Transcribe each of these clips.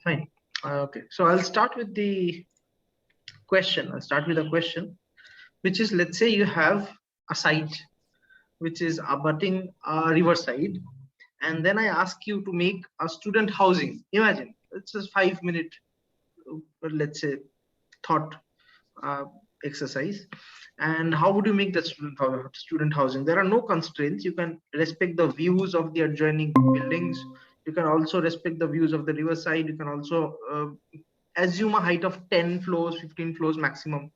Fine. Okay. So I'll start with the question. I'll start with a question, which is, let's say you have a site which is abutting a riverside, and then I ask you to make a student housing. Imagine it's a 5-minute, let's say, thought uh, exercise. And how would you make the student housing? There are no constraints. You can respect the views of the adjoining buildings. You can also respect the views of the riverside. You can also assume a height of 10 floors, 15 floors maximum.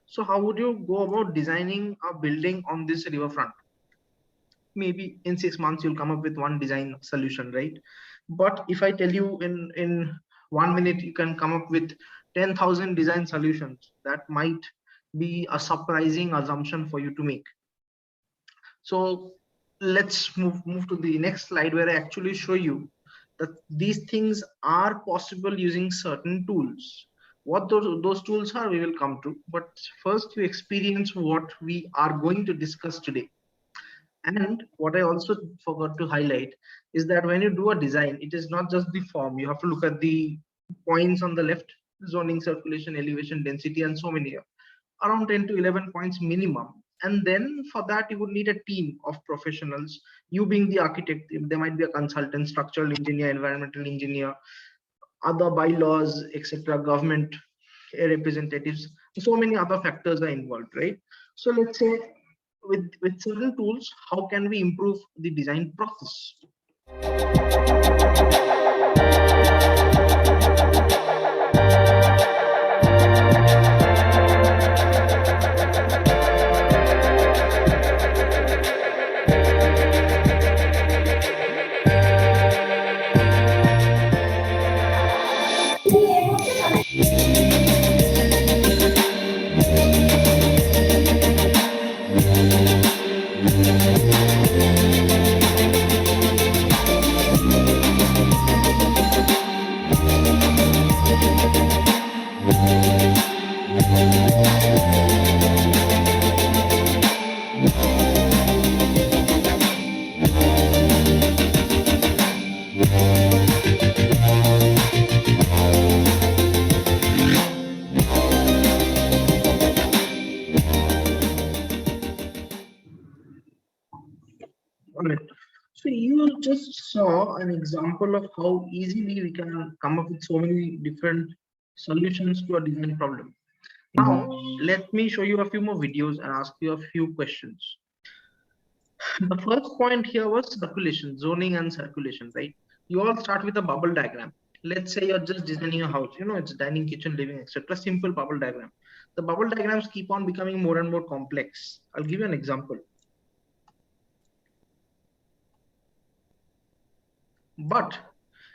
So how would you go about designing a building on this riverfront? Maybe in 6 months you'll come up with one design solution, right? But if I tell you in 1 minute you can come up with 10,000 design solutions, that might be a surprising assumption for you to make. So let's move to the next slide, where I actually show you that these things are possible using certain tools. What those tools are, we will come to, but first you experience what we are going to discuss today. And what I also forgot to highlight is that when you do a design, it is not just the form. You have to look at the points on the left: zoning, circulation, elevation, density, and so many, around 10 to 11 points minimum. And then for that, you would need a team of professionals. You being the architect, there might be a consultant, structural engineer, environmental engineer, other bylaws, etc., government representatives. So many other factors are involved, right? So let's say with certain tools, how can we improve the design process? So you just saw an example of how easily we can come up with so many different solutions to a design problem. Now, let me show you a few more videos and ask you a few questions. The first point here was circulation, zoning and circulation, right? You all start with a bubble diagram. Let's say you're just designing a house, it's dining, kitchen, living, etc. Simple bubble diagram. The bubble diagrams keep on becoming more and more complex. I'll give you an example. But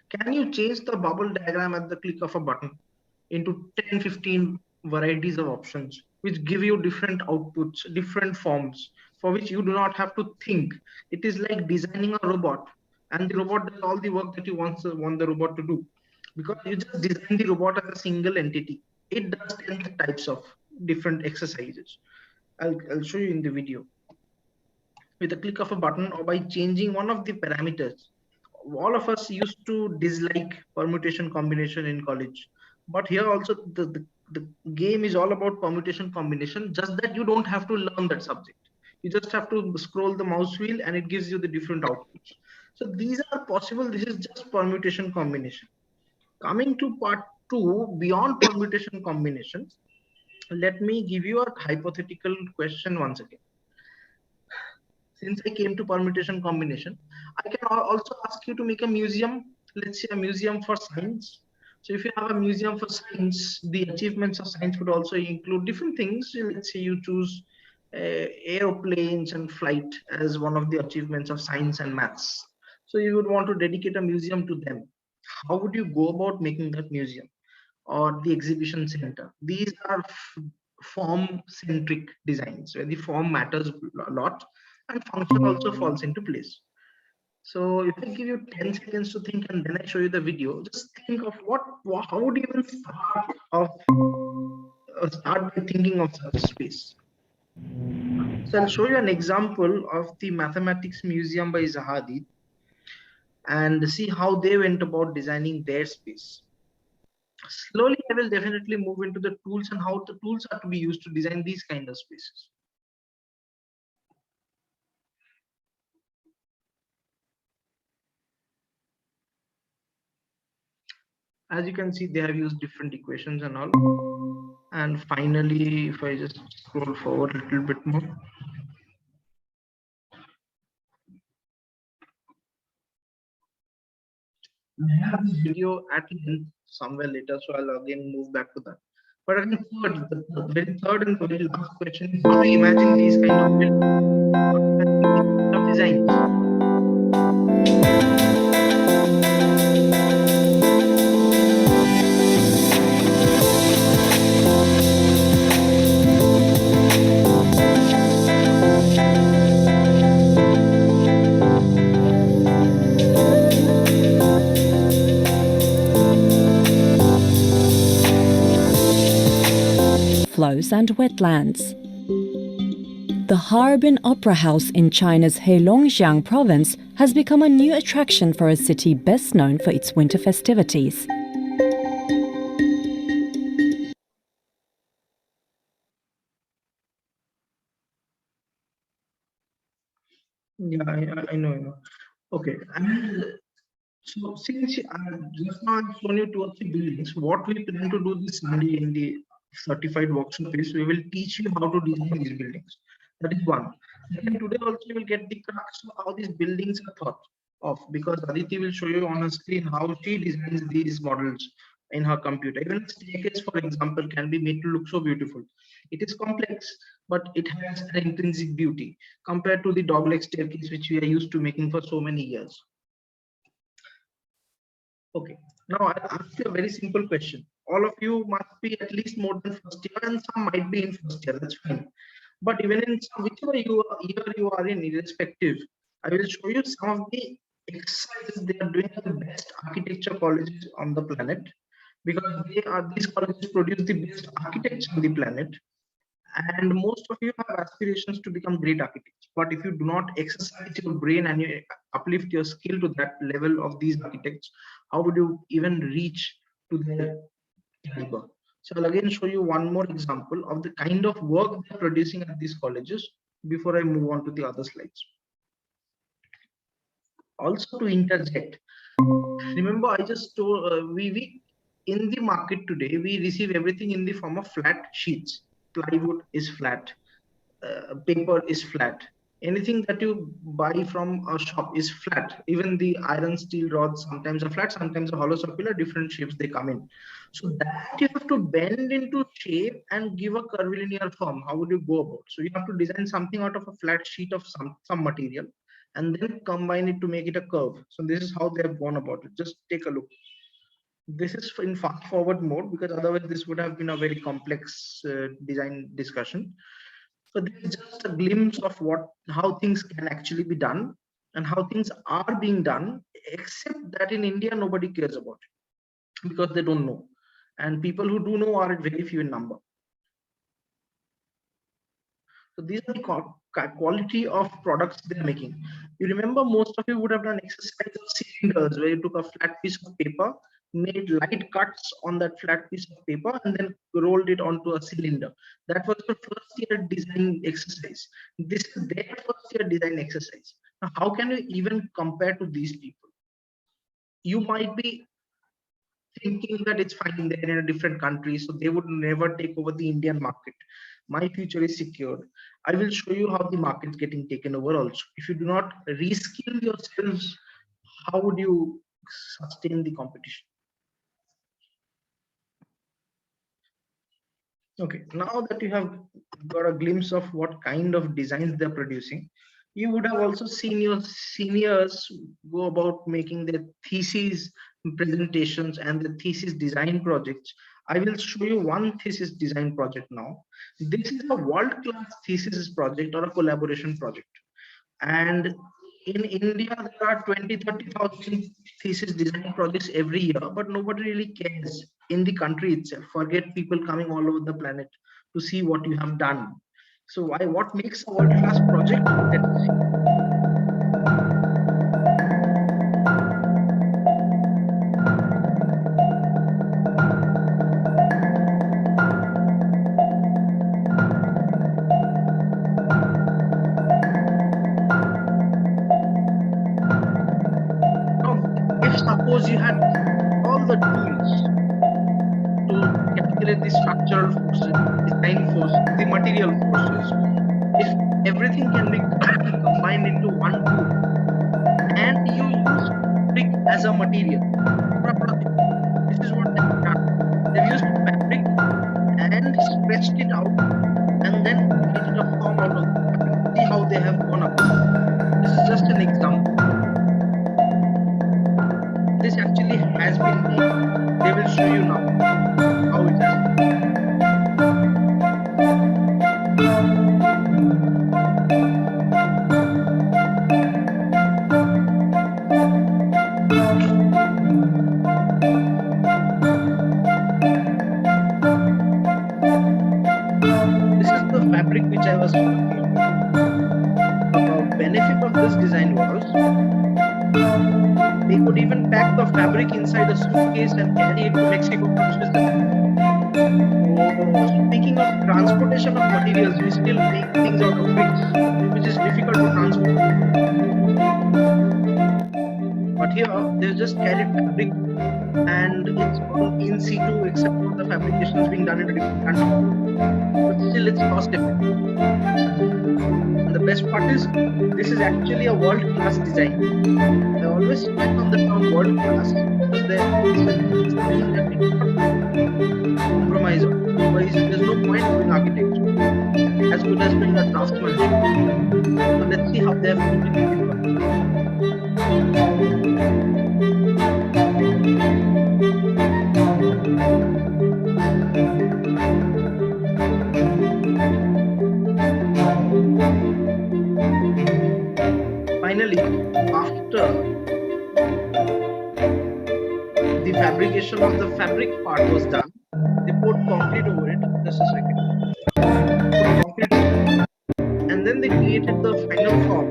can you change the bubble diagram at the click of a button into 10, 15 varieties of options, which give you different outputs, different forms, for which you do not have to think? It is like designing a robot, and the robot does all the work that you want the robot to do, because you just design the robot as a single entity. It does 10 types of different exercises. I'll show you in the video. With a click of a button, or by changing one of the parameters. All of us used to dislike permutation combination in college, but here also the game is all about permutation combination, just that you don't have to learn that subject. You just have to scroll the mouse wheel and it gives you the different outputs. So these are possible. This is just permutation combination. Coming to part 2, beyond permutation combination, let me give you a hypothetical question once again. Since I came to permutation combination, I can also ask you to make a museum, let's say a museum for science. So if you have a museum for science, the achievements of science would also include different things. Let's say you choose aeroplanes and flight as one of the achievements of science and maths. So you would want to dedicate a museum to them. How would you go about making that museum or the exhibition center? These are form-centric designs, where the form matters a lot and function also falls into place. So if I give you 10 seconds to think and then I show you the video, just think of how would you even start by thinking of such a space. So I'll show you an example of the Mathematics Museum by Zaha and see how they went about designing their space. Slowly, I will definitely move into the tools and how the tools are to be used to design these kind of spaces. As you can see, they have used different equations and all. And finally, if I just scroll forward a little bit more, I have this video at length somewhere later, so I'll again move back to that. But again, the very third and the very last question is how do you imagine these kind of designs? Flows and wetlands. The Harbin Opera House in China's Heilongjiang province has become a new attraction for a city best known for its winter festivities. Yeah, I know, I know. Okay, and so since just now I've shown you two or three buildings, what we plan to do this Sunday in the certified workshop is we will teach you how to design these buildings. That is one. Second, today also you will get the crux of how these buildings are thought of, because Aditi will show you on a screen how she designs these models in her computer. Even a staircase, for example, can be made to look so beautiful. It is complex, but it has an intrinsic beauty compared to the dog-leg staircase which we are used to making for so many years. Okay, now I'll ask you a very simple question. All of you must be at least more than first year, and some might be in first year. That's fine. But even in whichever year you are in, irrespective, I will show you some of the exercises they are doing at the best architecture colleges on the planet, because these colleges produce the best architects on the planet, and most of you have aspirations to become great architects, but if you do not exercise your brain and you uplift your skill to that level of these architects, how would you even reach to their caliber? So I'll again show you one more example of the kind of work they're producing at these colleges before I move on to the other slides. Also, to interject, remember I just told we in the market today we receive everything in the form of flat sheets. Plywood is flat, paper is flat, anything that you buy from a shop is flat. Even the iron steel rods sometimes are flat, sometimes are hollow circular, different shapes they come in. So that you have to bend into shape and give a curvilinear form. How would you go about? So you have to design something out of a flat sheet of some material and then combine it to make it a curve. So this is how they have gone about it. Just take a look. This is in fast forward mode, because otherwise this would have been a very complex design discussion. So this is just a glimpse of how things can actually be done and how things are being done, except that in India nobody cares about it because they don't know, and people who do know are very few in number. So these are the quality of products they're making. You remember, most of you would have done exercise of cylinders where you took a flat piece of paper, made light cuts on that flat piece of paper, and then rolled it onto a cylinder. That was the first year design exercise. This is their first year design exercise. Now, how can you even compare to these people? You might be thinking that it's fine, they're in a different country, so they would never take over the Indian market. My future is secured. I will show you how the market is getting taken over also. If you do not reskill yourselves, how would you sustain the competition? Okay, now that you have got a glimpse of what kind of designs they're producing, you would have also seen your seniors go about making their thesis presentations and the thesis design projects. I will show you one thesis design project now. This is a world-class thesis project or a collaboration project. And in India, there are 20-30,000 thesis design projects every year, but nobody really cares in the country itself. Forget people coming all over the planet to see what you have done. So what makes a world-class project? Let's see. suppose you had all the tools to calculate the structural forces, design force, the material forces. If everything can be combined into one tool, and you use fabric as a material for a project, this is what they've done. They've used fabric and stretched it out and then created a form out of the fabric. See how they have gone about it. This is just an example. This actually has been done. They will show you now how it has been done. This is the fabric which I was talking about. The benefit of this design was they could even pack the fabric inside a suitcase and carry it to Mexico from Switzerland. So, speaking of transportation of materials, we still make things out of bricks, which is difficult to transport. But here, they just carried fabric and it's all in situ, except for the fabrication is being done in a different country. But still, it's cost effective. And the best part is, this is actually a world-class design. I always stress on the term world-class because this is a building that we cannot compromise on. Otherwise, there's no point doing architecture. As good as doing a draftsmanship. So let's see how they have completed the project. Finally, after the fabrication of the fabric part was done, they poured concrete over it. Just a second. Put concrete over it. And then they created the final form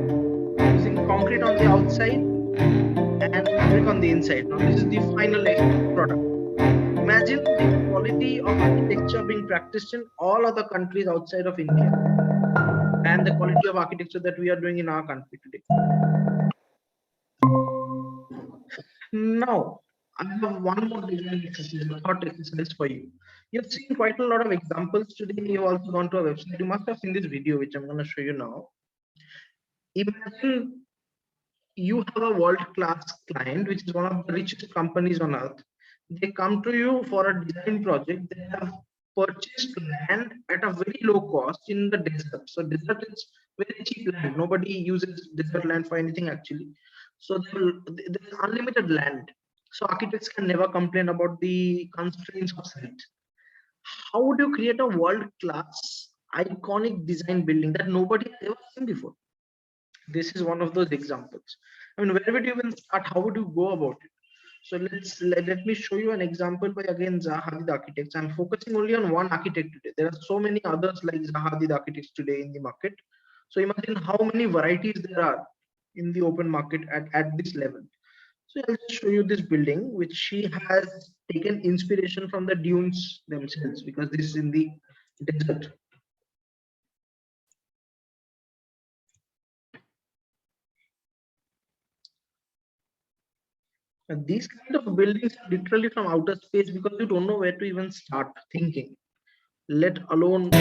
using concrete on the outside and fabric on the inside. Now, this is the final product. Imagine the quality of architecture being practiced in all other countries outside of India and the quality of architecture that we are doing in our country today. Now, I have one more design exercise, a thought exercise for you. You've seen quite a lot of examples today. You've also gone to our website. You must have seen this video, which I'm going to show you now. Imagine you have a world-class client, which is one of the richest companies on earth. They come to you for a design project. They have purchased land at a very low cost in the desert. So desert is very cheap land. Nobody uses desert land for anything actually. So there's unlimited land. So architects can never complain about the constraints of site. How would you create a world-class, iconic design building that nobody has ever seen before? This is one of those examples. I mean, where would you even start? How would you go about it? So let me show you an example by again Zaha architects. I'm focusing only on one architect today. There are so many others like Zaha architects today in the market. So imagine how many varieties there are in the open market at this level. So I'll just show you this building, which she has taken inspiration from the dunes themselves, because this is in the desert. And these kind of buildings are literally from outer space because you don't know where to even start thinking, let alone.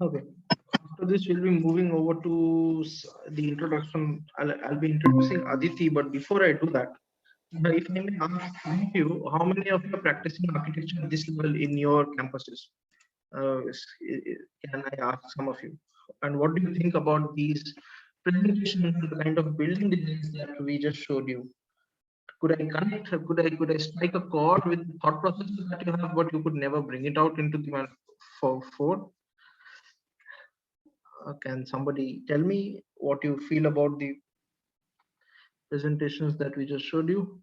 Okay. After this, we'll be moving over to the introduction. I'll be introducing Aditi, but before I do that, if I may ask some of you, how many of you are practicing architecture at this level in your campuses? Can I ask some of you? And what do you think about these presentations and the kind of building designs that we just showed you? Could I connect? Could I strike a chord with thought processes that you have, but you could never bring it out into the for? Can somebody tell me what you feel about the presentations that we just showed you?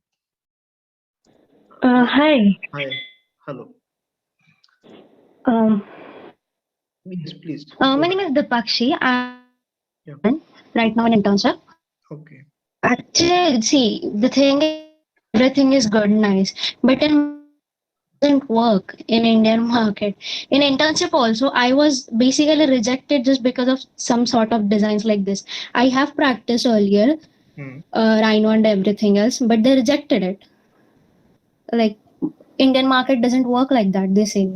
Hi. Hi. Hello. Um, Yes, please. my Go name ahead. is Dipakshi. I'm Yeah. right now in internship. Okay. Actually, see, the thing is, everything is good, nice, but in doesn't work in Indian market. In internship also, I was basically rejected just because of some sort of designs like this. I have practiced earlier, Hmm. Rhino and everything else, but they rejected it. Like Indian market doesn't work like that. They say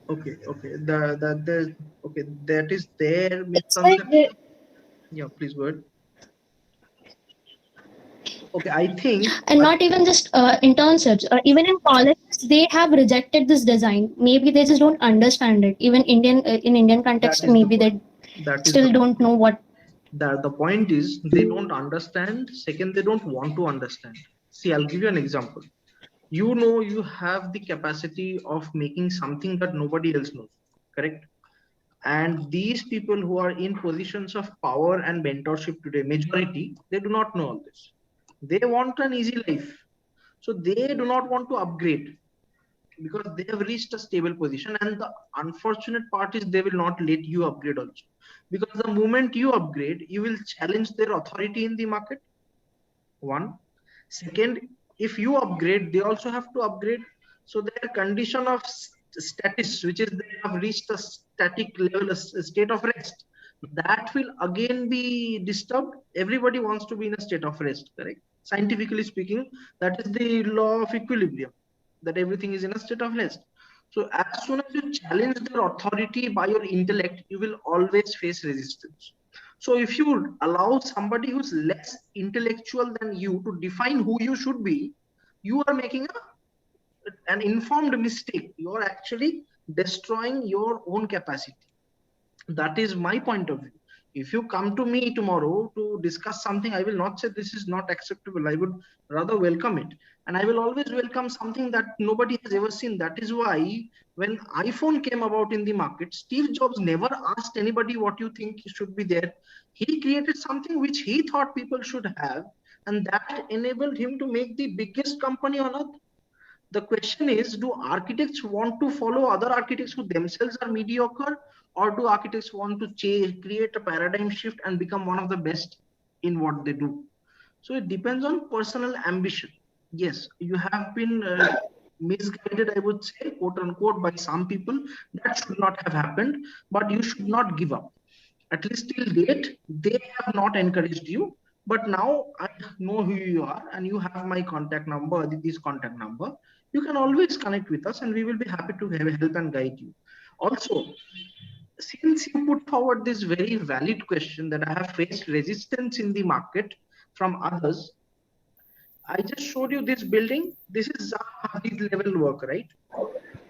Okay. Okay. The okay, that is their it's like misconception. Yeah. Please go ahead. Okay. I think. and not even just internships or even in colleges they have rejected this design. Maybe they just don't understand it. Even in Indian That context, is the maybe point. they That is the still don't point. know what. That the point is they don't understand. Second, they don't want to understand. See, I'll give you an example. You know you have the capacity of making something that nobody else knows, correct? And these people who are in positions of power and mentorship today, majority, they do not know all this. They want an easy life, so they do not want to upgrade because they have reached a stable position. And the unfortunate part is they will not let you upgrade also, because the moment you upgrade you will challenge their authority in the market. One. Second, if you upgrade, they also have to upgrade. So their condition of status, which is they have reached a static level, a state of rest, that will again be disturbed. Everybody wants to be in a state of rest, correct? Scientifically speaking, that is the law of equilibrium, that everything is in a state of rest. So as soon as you challenge their authority by your intellect, you will always face resistance. So if you allow somebody who's less intellectual than you to define who you should be, you are making an informed mistake. You are actually destroying your own capacity. That is my point of view. If you come to me tomorrow to discuss something, I will not say this is not acceptable. I would rather welcome it. And I will always welcome something that nobody has ever seen. That is why when iPhone came about in the market, Steve Jobs never asked anybody what you think should be there. He created something which he thought people should have, and that enabled him to make the biggest company on earth. The question is, do architects want to follow other architects who themselves are mediocre, or do architects want to create a paradigm shift and become one of the best in what they do? So it depends on personal ambition. Yes, you have been misguided, I would say, quote unquote, by some people. That should not have happened, but you should not give up. At least till date, they have not encouraged you. But now I know who you are, and you have my contact number, Aditi's contact number. You can always connect with us, and we will be happy to help and guide you. Also, since you put forward this very valid question that I have faced resistance in the market from others, I just showed you this building. This is Zaha Hadid level work, right?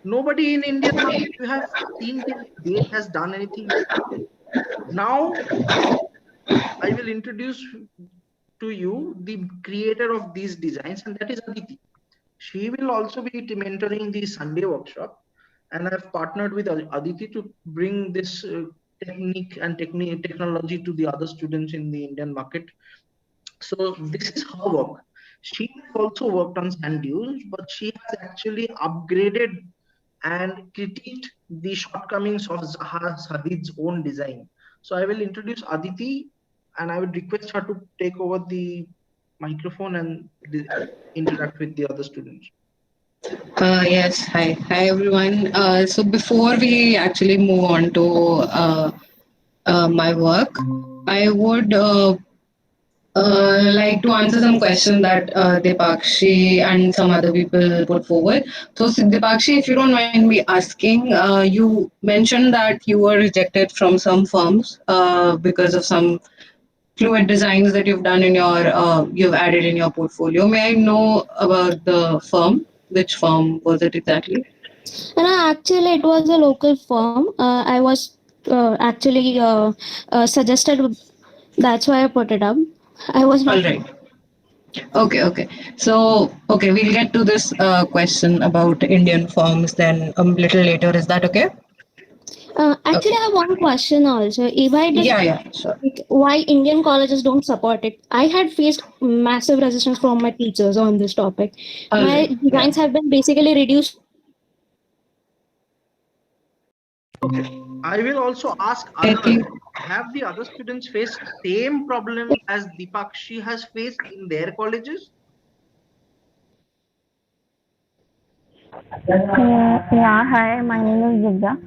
Nobody in Indian market you have seen till date has done anything like that. Now I will introduce to you the creator of these designs, and that is Aditi. She will also be mentoring the Sunday workshop, and I've partnered with Aditi to bring this technique and technology to the other students in the Indian market. So this is her work. She has also worked on sand dunes, but she has actually upgraded and critiqued the shortcomings of Zaha Hadid's own design. So I will introduce Aditi, and I would request her to take over the microphone and interact with the other students. Yes, hi. Hi, everyone. So before we actually move on to my work, I would like to answer some question that Dipakshi and some other people put forward. So, Dipakshi, if you don't mind me asking, you mentioned that you were rejected from some firms because of some fluid designs that you've done in your you've added in your portfolio. May I know about the firm? Which firm was it exactly? And actually, it was a local firm. I was actually suggested. That's why I put it up. I was All not. right. Okay, okay. So, okay, we'll get to this question about Indian firms then a little later. Is that okay? Actually, Okay. I have one question also. If I did, Yeah, yeah, sure. like, why Indian colleges don't support it? I had faced massive resistance from my teachers on this topic. All My right. Yeah. designs have been basically reduced. Okay. I will also ask I others, think have the other students faced same problem as Dipakshi has faced in their colleges? Yeah, hi, my name is Divya.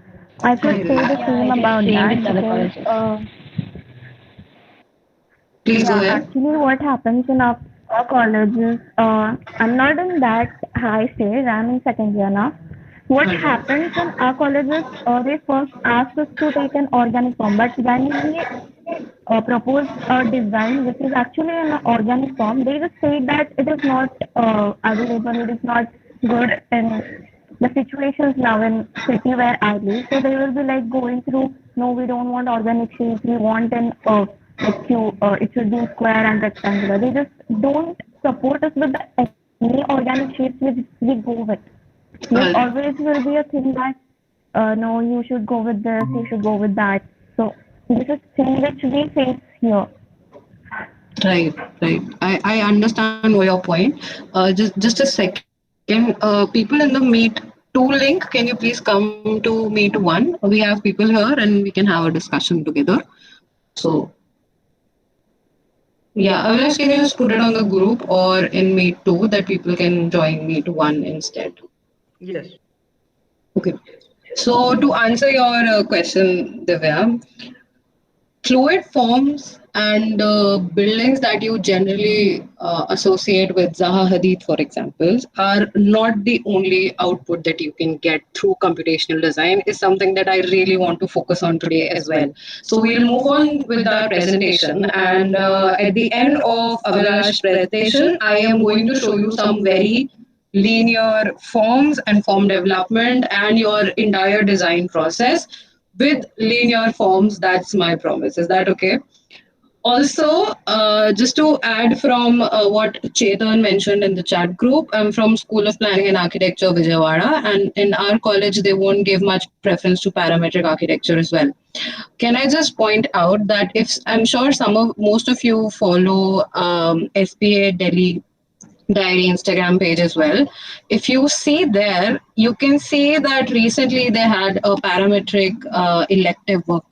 I could hi, say Divya. the same about that because, Please go yeah, ahead. actually, what happens in our colleges, I'm not in that high stage, I'm in second year now. What All right. happens in our colleges, they first ask us to take an organic form, but when we propose a design which is actually in an organic form, they just say that it is not available, it is not good in the situations now in city where I live. So they will be like going through, no, we don't want organic shapes, we want an like it should be square and rectangular. They just don't support us with any organic shapes which we go with. There All right. always will be a thing that no, you should go with this, you should go with that. So this is thing which we face here. Right, right. I understand your point. Just a second. People in the Meet 2 link, can you please come to Meet 1? We have people here and we can have a discussion together. So, yeah, Avinash, can you just put it on the group or in Meet 2 that people can join Meet 1 instead? Yes. Okay. So, to answer your question, Divya, fluid forms and buildings that you generally associate with Zaha Hadid, for example, are not the only output that you can get through computational design, is something that I really want to focus on today as well. So we'll move on with our presentation. And at the end of Avilash's presentation, I am going to show you some very linear forms and form development and your entire design process with linear forms. That's my promise. Is that okay? Also, just to add from what Chetan mentioned in the chat group, I'm from School of Planning and Architecture, Vijayawada, and in our college, they won't give much preference to parametric architecture as well. Can I just point out that if I'm sure most of you follow SPA Delhi diary Instagram page as well. If you see there, you can see that recently they had a parametric elective work,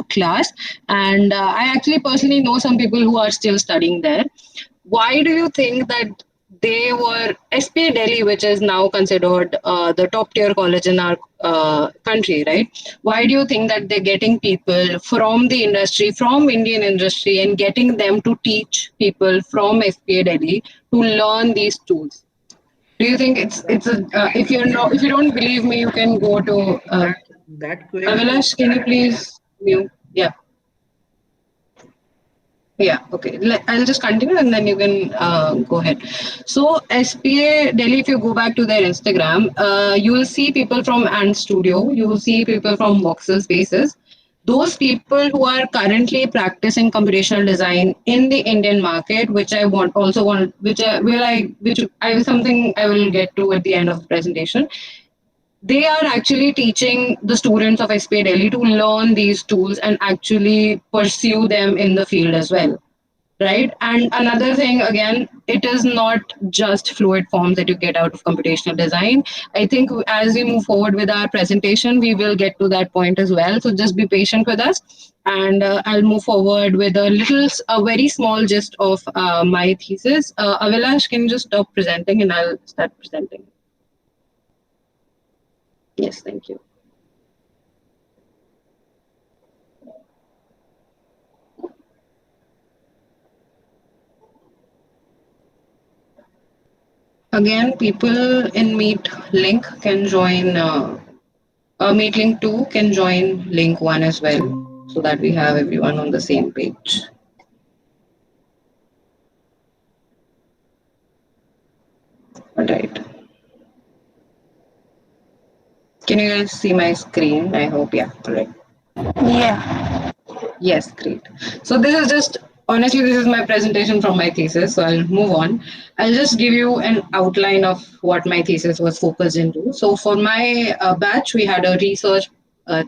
class, and I actually personally know some people who are still studying there. Why do you think that they were SPA Delhi, which is now considered the top tier college in our country, right? Why do you think that they're getting people from the industry, from Indian industry, and getting them to teach people from SPA Delhi to learn these tools? Do you think it's a if you don't believe me, you can go to That query. Avilash. Can you please mute? Yeah. Yeah, okay. I'll just continue and then you can go ahead. So, SPA Delhi, if you go back to their Instagram, you will see people from Ant Studio, you will see people from Voxel Spaces. Those people who are currently practicing computational design in the Indian market, which I want also want, which I something I will get to at the end of the presentation. They are actually teaching the students of SPA Delhi to learn these tools and actually pursue them in the field as well, right? And another thing, again, it is not just fluid forms that you get out of computational design. I think as we move forward with our presentation, we will get to that point as well. So just be patient with us. And I'll move forward with a very small gist of my thesis. Avilash, can you just stop presenting and I'll start presenting? Yes, thank you. Again, people in Meet Link can join. Meet Link 2 can join Link 1 as well, so that we have everyone on the same page. All right. Can you guys see my screen? I hope, yeah. All right. Yeah. Yes, great. So this is just honestly, this is my presentation from my thesis. So I'll move on. I'll just give you an outline of what my thesis was focused into. So for my batch, we had a research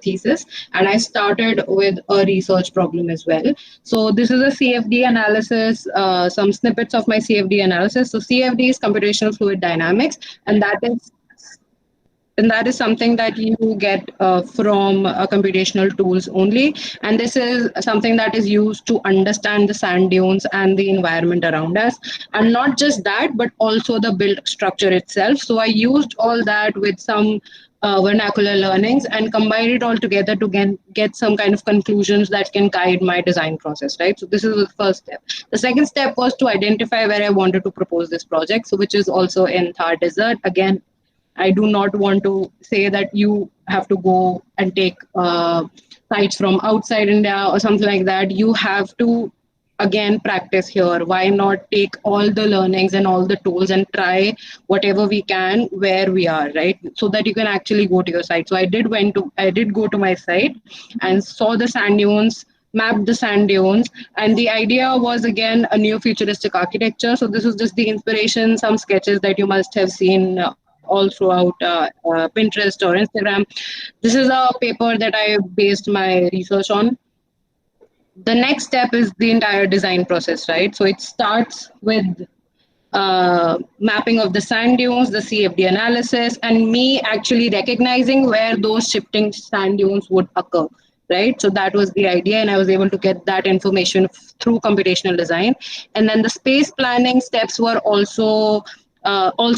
thesis, and I started with a research problem as well. So this is a CFD analysis, some snippets of my CFD analysis. So CFD is computational fluid dynamics, and that is something that you get from computational tools only, and this is something that is used to understand the sand dunes and the environment around us, and not just that but also the built structure itself. So I used all that with some vernacular learnings and combined it all together to get some kind of conclusions that can guide my design process, right? So this is the first step. The second step was to identify where I wanted to propose this project, so which is also in Thar Desert. Again, I do not want to say that you have to go and take sites from outside India or something like that. You have to again practice here. Why not take all the learnings and all the tools and try whatever we can where we are, right? So that you can actually go to your site. So I did go to my site and saw the sand dunes, mapped the sand dunes, and the idea was again a neo futuristic architecture. So this was just the inspiration, some sketches that you must have seen all throughout Pinterest or Instagram. This is a paper that I based my research on. The next step is the entire design process, right? So it starts with mapping of the sand dunes, the CFD analysis, and me actually recognizing where those shifting sand dunes would occur. Right, so that was the idea, and I was able to get that information through computational design. And then the space planning steps were also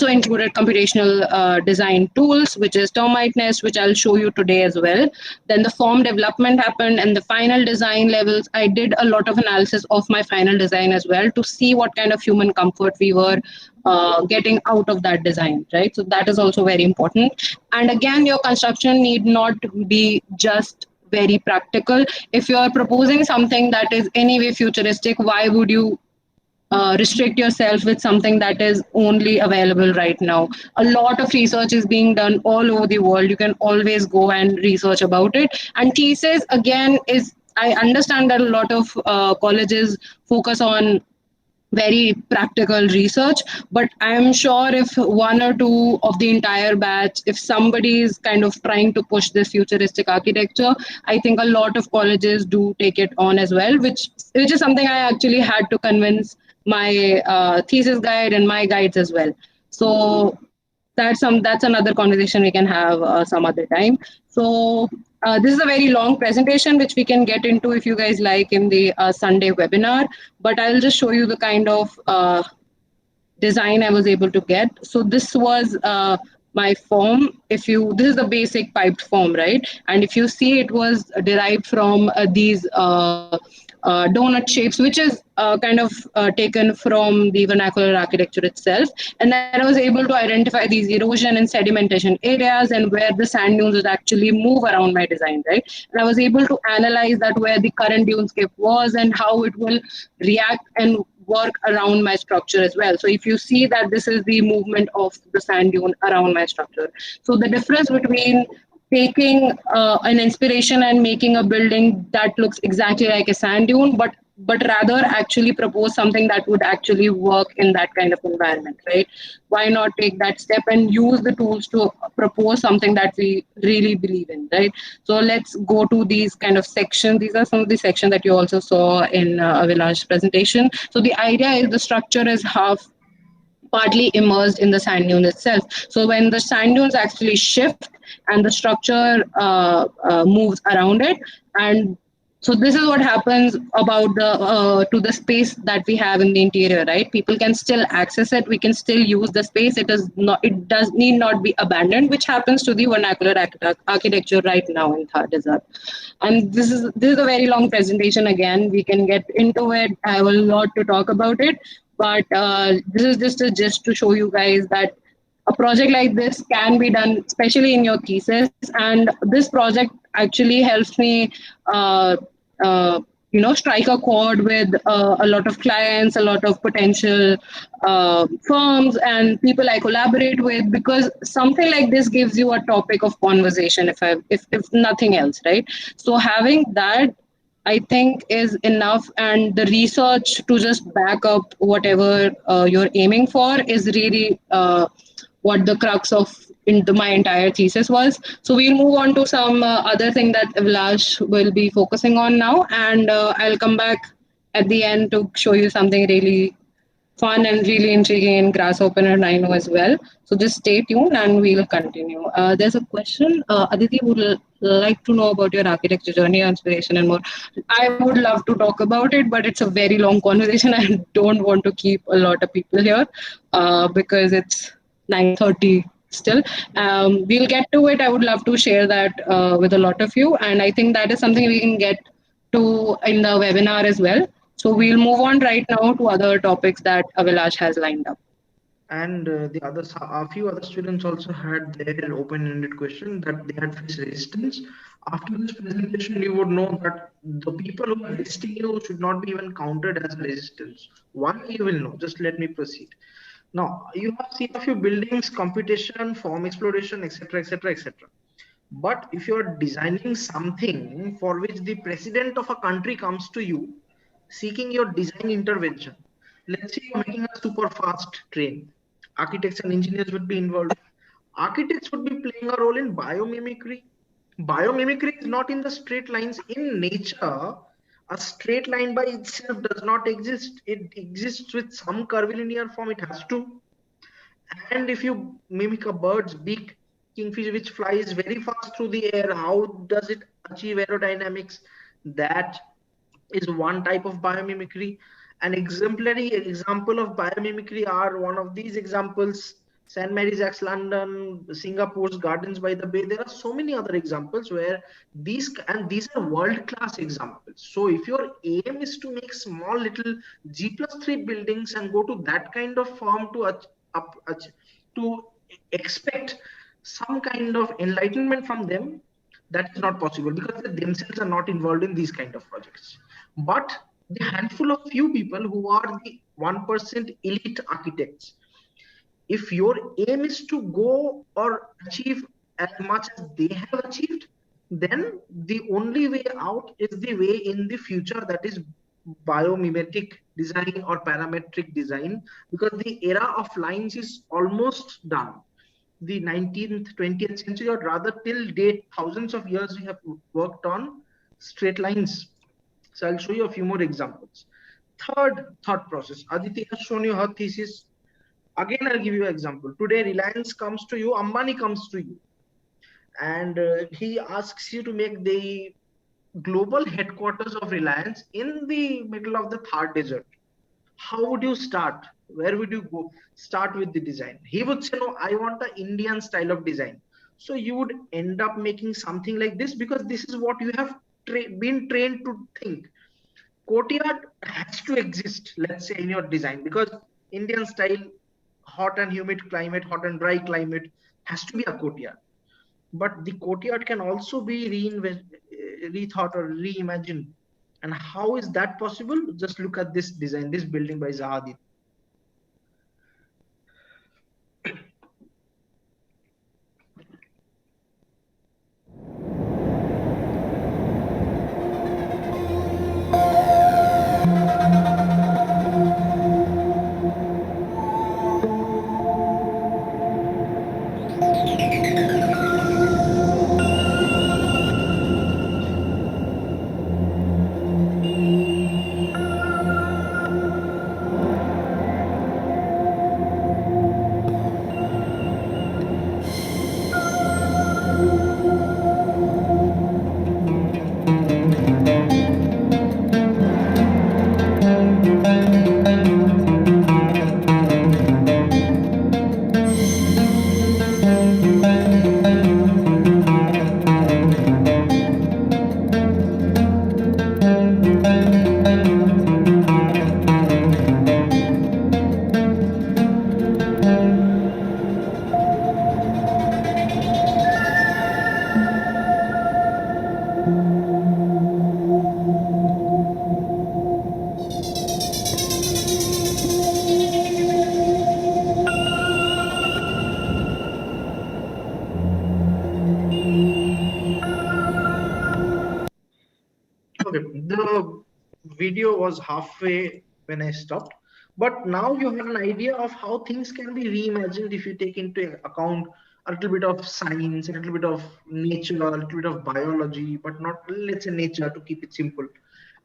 included computational design tools, which is termite nest, which I'll show you today as well. Then the form development happened, and the final design levels. I did a lot of analysis of my final design as well to see what kind of human comfort we were getting out of that design, right? So that is also very important. And again, your construction need not be just very practical. If you are proposing something that is anyway futuristic, why would you restrict yourself with something that is only available right now? A lot of research is being done all over the world. You can always go and research about it. And thesis, again, is, I understand that a lot of colleges focus on very practical research, but I'm sure if one or two of the entire batch, if somebody is kind of trying to push this futuristic architecture, I think a lot of colleges do take it on as well, which is something I actually had to convince my thesis guide and my guides as well. So that's another conversation we can have some other time. So this is a very long presentation which we can get into if you guys like in the Sunday webinar, but I'll just show you the kind of design I was able to get. So this was my form. This is the basic piped form, right? And if you see, it was derived from these donut shapes, which is kind of taken from the vernacular architecture itself. And then I was able to identify these erosion and sedimentation areas and where the sand dunes would actually move around my design, right? And I was able to analyze that where the current dunescape was and how it will react and work around my structure as well. So if you see that this is the movement of the sand dune around my structure. So the difference between taking an inspiration and making a building that looks exactly like a sand dune, but rather actually propose something that would actually work in that kind of environment, right? Why not take that step and use the tools to propose something that we really believe in, right? So let's go to these kind of sections. These are some of the sections that you also saw in Avilash's presentation. So the idea is the structure is half partly immersed in the sand dune itself. So when the sand dunes actually shift and the structure moves around it, and so this is what happens about the to the space that we have in the interior, right? People can still access it. We can still use the space. It does need not be abandoned, which happens to the vernacular architecture right now in Thar Desert. And this is a very long presentation. Again, we can get into it. I have a lot to talk about it. But this is just a gist to show you guys that a project like this can be done, especially in your thesis. And this project actually helps me, uh, uh, strike a chord with a lot of clients, a lot of potential firms and people I collaborate with, because something like this gives you a topic of conversation, if nothing else, right? So having that, I think, is enough, and the research to just back up whatever you're aiming for is really what the crux of my entire thesis was. So we'll move on to some other thing that Vilash will be focusing on now, and I'll come back at the end to show you something really fun and really intriguing in Grass Opener, I know as well. So just stay tuned and we'll continue. There's a question. Aditi would like to know about your architecture journey, inspiration, and more. I would love to talk about it, but it's a very long conversation. I don't want to keep a lot of people here because it's 9:30 still. We'll get to it. I would love to share that with a lot of you. And I think that is something we can get to in the webinar as well. So we'll move on right now to other topics that Avilash has lined up. And the others, a few other students also had their open-ended question that they had faced resistance. After this presentation, you would know that the people who are resisting you should not be even counted as a resistance. Why, you will know. Just let me proceed. Now, you have seen a few buildings, computation, form exploration, etc., etc., etc. But if you're designing something for which the president of a country comes to you seeking your design intervention, let's say you're making a super fast train, architects and engineers would be involved. Architects would be playing a role in biomimicry. Biomimicry is not in the straight lines. In nature, a straight line by itself does not exist. It exists with some curvilinear form. It has to. And if you mimic a bird's beak, kingfisher which flies very fast through the air, how does it achieve aerodynamics? That is one type of biomimicry. An exemplary example of biomimicry are one of these examples: St. Mary's Axe, London, Singapore's Gardens by the Bay. There are so many other examples where these are world-class examples. So if your aim is to make small little G+3 buildings and go to that kind of form to expect some kind of enlightenment from them, that is not possible because they themselves are not involved in these kind of projects. But the handful of few people who are the 1% elite architects, if your aim is to go or achieve as much as they have achieved, then the only way out is the way in the future, that is biomimetic design or parametric design, because the era of lines is almost done. The 19th, 20th century, or rather till date, thousands of years we have worked on straight lines. So I'll show you a few more examples. Third thought process. Aditi has shown you her thesis. Again, I'll give you an example. Today, Reliance comes to you, Ambani comes to you, and he asks you to make the global headquarters of Reliance in the middle of the Thar Desert. How would you start? Where would you go? Start with the design. He would say, no, I want the Indian style of design. So you would end up making something like this because this is what you have been trained to think. Courtyard has to exist, let's say, in your design, because Indian style, hot and humid climate, hot and dry climate, has to be a courtyard. But the courtyard can also be rethought or reimagined. And how is that possible? Just look at this design, this building by Zaha. Okay, the video was halfway when I stopped, but now you have an idea of how things can be reimagined if you take into account a little bit of science, a little bit of nature, a little bit of biology, but not, let's say, nature to keep it simple.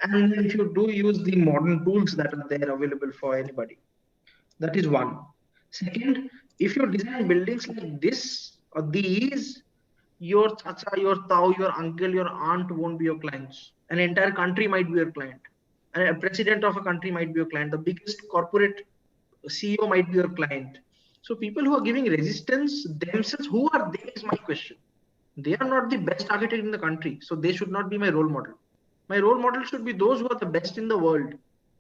And if you do use the modern tools that are there available for anybody, that is one. Second, if you design buildings like this or these, your chacha, your tau, your uncle, your aunt won't be your clients. An entire country might be your client. And a president of a country might be your client. The biggest corporate CEO might be your client. So people who are giving resistance themselves, who are they is my question. They are not the best architect in the country. So they should not be my role model. My role model should be those who are the best in the world.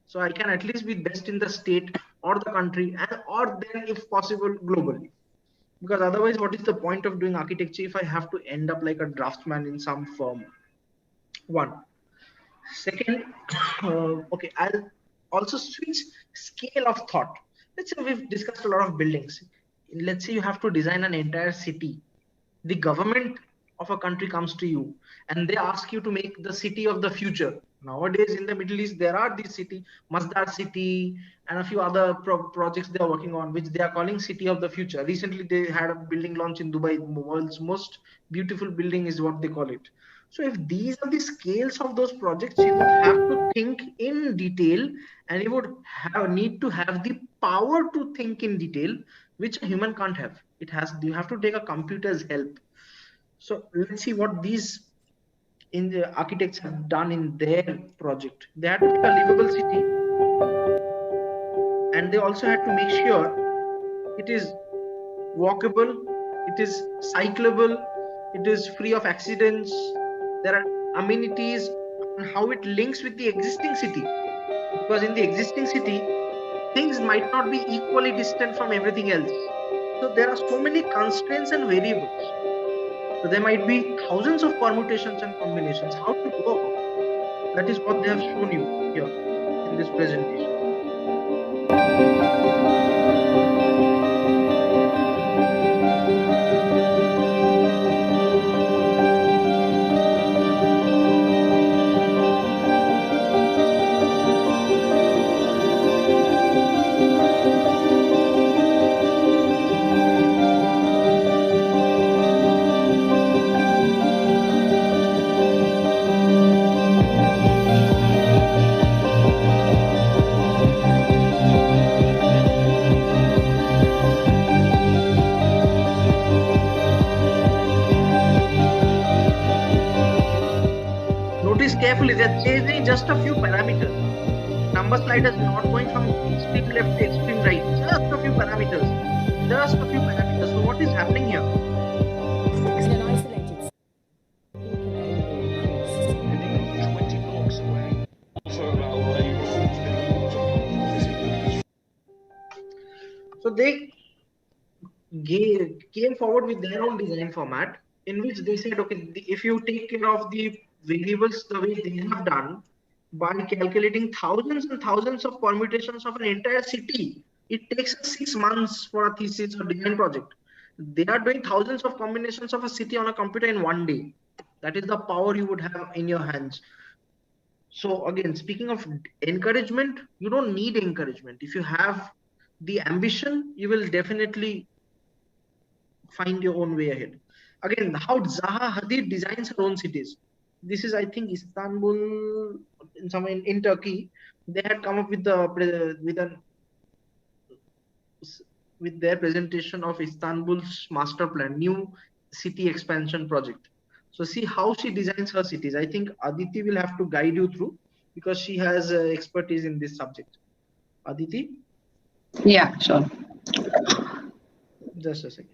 So I can at least be best in the state or the country, and or then if possible globally. Because otherwise, what is the point of doing architecture if I have to end up like a draftsman in some firm? One. Second, okay, I'll also switch scale of thought. Let's say we've discussed a lot of buildings. Let's say you have to design an entire city. The government of a country comes to you and they ask you to make the city of the future. Nowadays in the Middle East, there are these city, Masdar city, and a few other projects they are working on, which they are calling city of the future. Recently, they had a building launch in Dubai. World's most beautiful building is what they call it. So if these are the scales of those projects, you would have to think in detail, and you would need to have the power to think in detail, which a human can't have. You have to take a computer's help. So let's see what these in the architects have done in their project. They had to take a livable city, and they also had to make sure it is walkable, it is cyclable, it is free of accidents. There are amenities and how it links with the existing city, because in the existing city things might not be equally distant from everything else. So there are so many constraints and variables. So there might be thousands of permutations and combinations. How to go about it? That is what they have shown you here in this presentation. Notice carefully that there is just a few parameters. Number slider is not going from extreme left to extreme right. Just a few parameters. Just a few parameters. So what is happening here? In an isolated So they came forward with their own design format in which they said, okay, if you take care of the variables the way they have done by calculating thousands and thousands of permutations of an entire city, it takes 6 months for a thesis or design project. They are doing thousands of combinations of a city on a computer in one day. That is the power you would have in your hands. So again, speaking of encouragement, you don't need encouragement. If you have the ambition, you will definitely find your own way ahead. Again, how Zaha Hadid designs her own cities. This is, I think, Istanbul, in some in Turkey. They had come up with with their presentation of Istanbul's master plan, new city expansion project. So see how she designs her cities. I think Aditi will have to guide you through because she has expertise in this subject. Aditi? Yeah, sure. Just a second.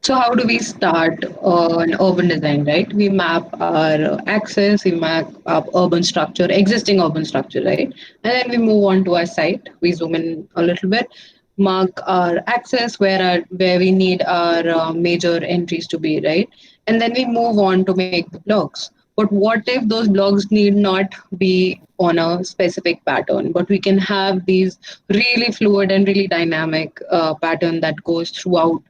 So how do we start an urban design, right? We map our axis, we map our urban structure, existing urban structure, right? And then we move on to our site. We zoom in a little bit, mark our axis where we need our major entries to be, right? And then we move on to make the blocks. But what if those blocks need not be on a specific pattern, but we can have these really fluid and really dynamic pattern that goes throughout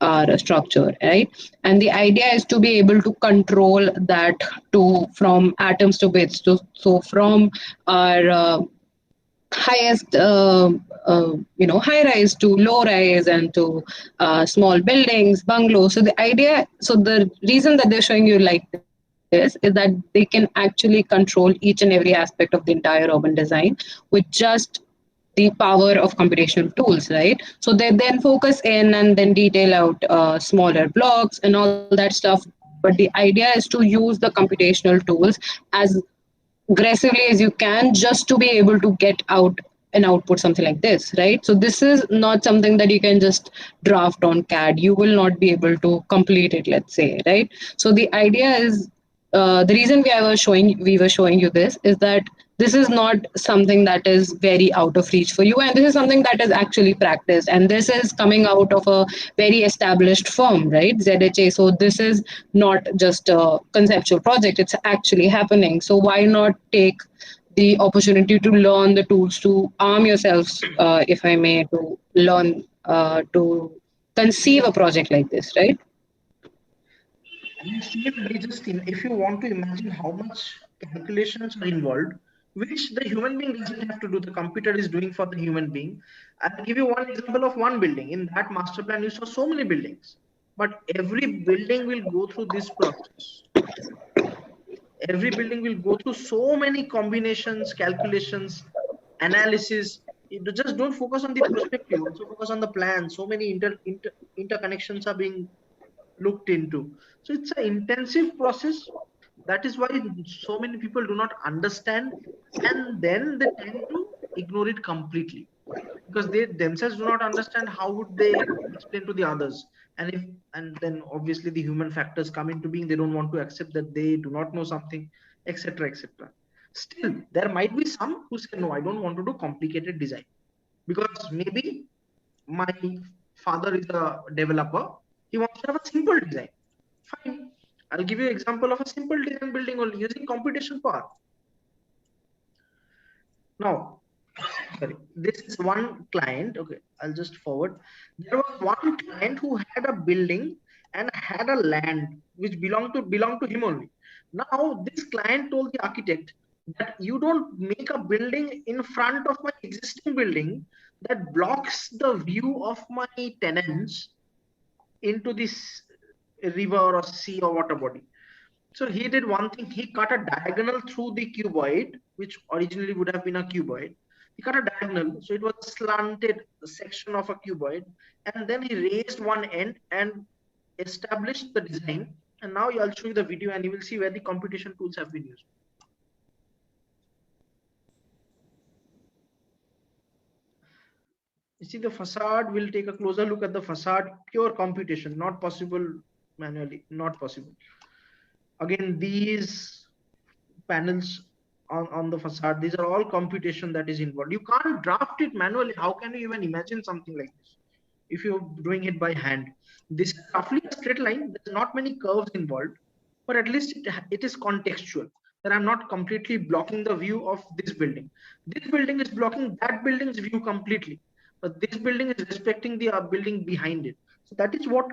our structure, right? And the idea is to be able to control that to from atoms to bits. So from our highest high rise to low rise and to small buildings, bungalows. So the reason that they're showing you like this is that they can actually control each and every aspect of the entire urban design with just the power of computational tools, right? So they then focus in and then detail out smaller blocks and all that stuff. But the idea is to use the computational tools as aggressively as you can just to be able to get out an output something like this, right? So this is not something that you can just draft on CAD. You will not be able to complete it, let's say, right? So the idea is the reason we were showing you this is that this is not something that is very out of reach for you, and this is something that is actually practiced, and this is coming out of a very established firm, right? ZHA. So this is not just a conceptual project, it's actually happening. So why not take the opportunity to learn the tools to arm yourselves, if I may, to learn to conceive a project like this, right? And similarly, just if you want to imagine how much calculations are involved, which the human being doesn't have to do, the computer is doing for the human being. I'll give you one example of one building. In that master plan, you saw so many buildings, but every building will go through this process. Every building will go through so many combinations, calculations, analysis. You just don't focus on the perspective, also focus on the plan. So many interconnections are being looked into. So it's an intensive process. That is why so many people do not understand, and then they tend to ignore it completely because they themselves do not understand. How would they explain to the others? And then obviously the human factors come into being. They don't want to accept that they do not know something, etc., etc. Still, there might be some who say, no, I don't want to do complicated design because maybe my father is a developer. He wants to have a simple design. Fine. I'll give you an example of a simple design building only using computation power. Now, sorry, this is one client. Okay, I'll just forward. There was one client who had a building and had a land which belonged to him only. Now, this client told the architect that you don't make a building in front of my existing building that blocks the view of my tenants into this river or sea or water body. So he did one thing. He cut a diagonal through the cuboid, which originally would have been a cuboid. He cut a diagonal, so it was a slanted section of a cuboid, and then he raised one end and established the design. And now I'll show you the video, and you will see where the computation tools have been used. You see the facade. We'll take a closer look at the facade. Pure computation, not possible manually, not possible. Again, these panels on the facade, these are all computation that is involved. You can't draft it manually. How can you even imagine something like this if you're doing it by hand? This is roughly a straight line. There's not many curves involved, but at least it is contextual, that I'm not completely blocking the view of this building. This building is blocking that building's view completely, but this building is respecting the building behind it. So that is what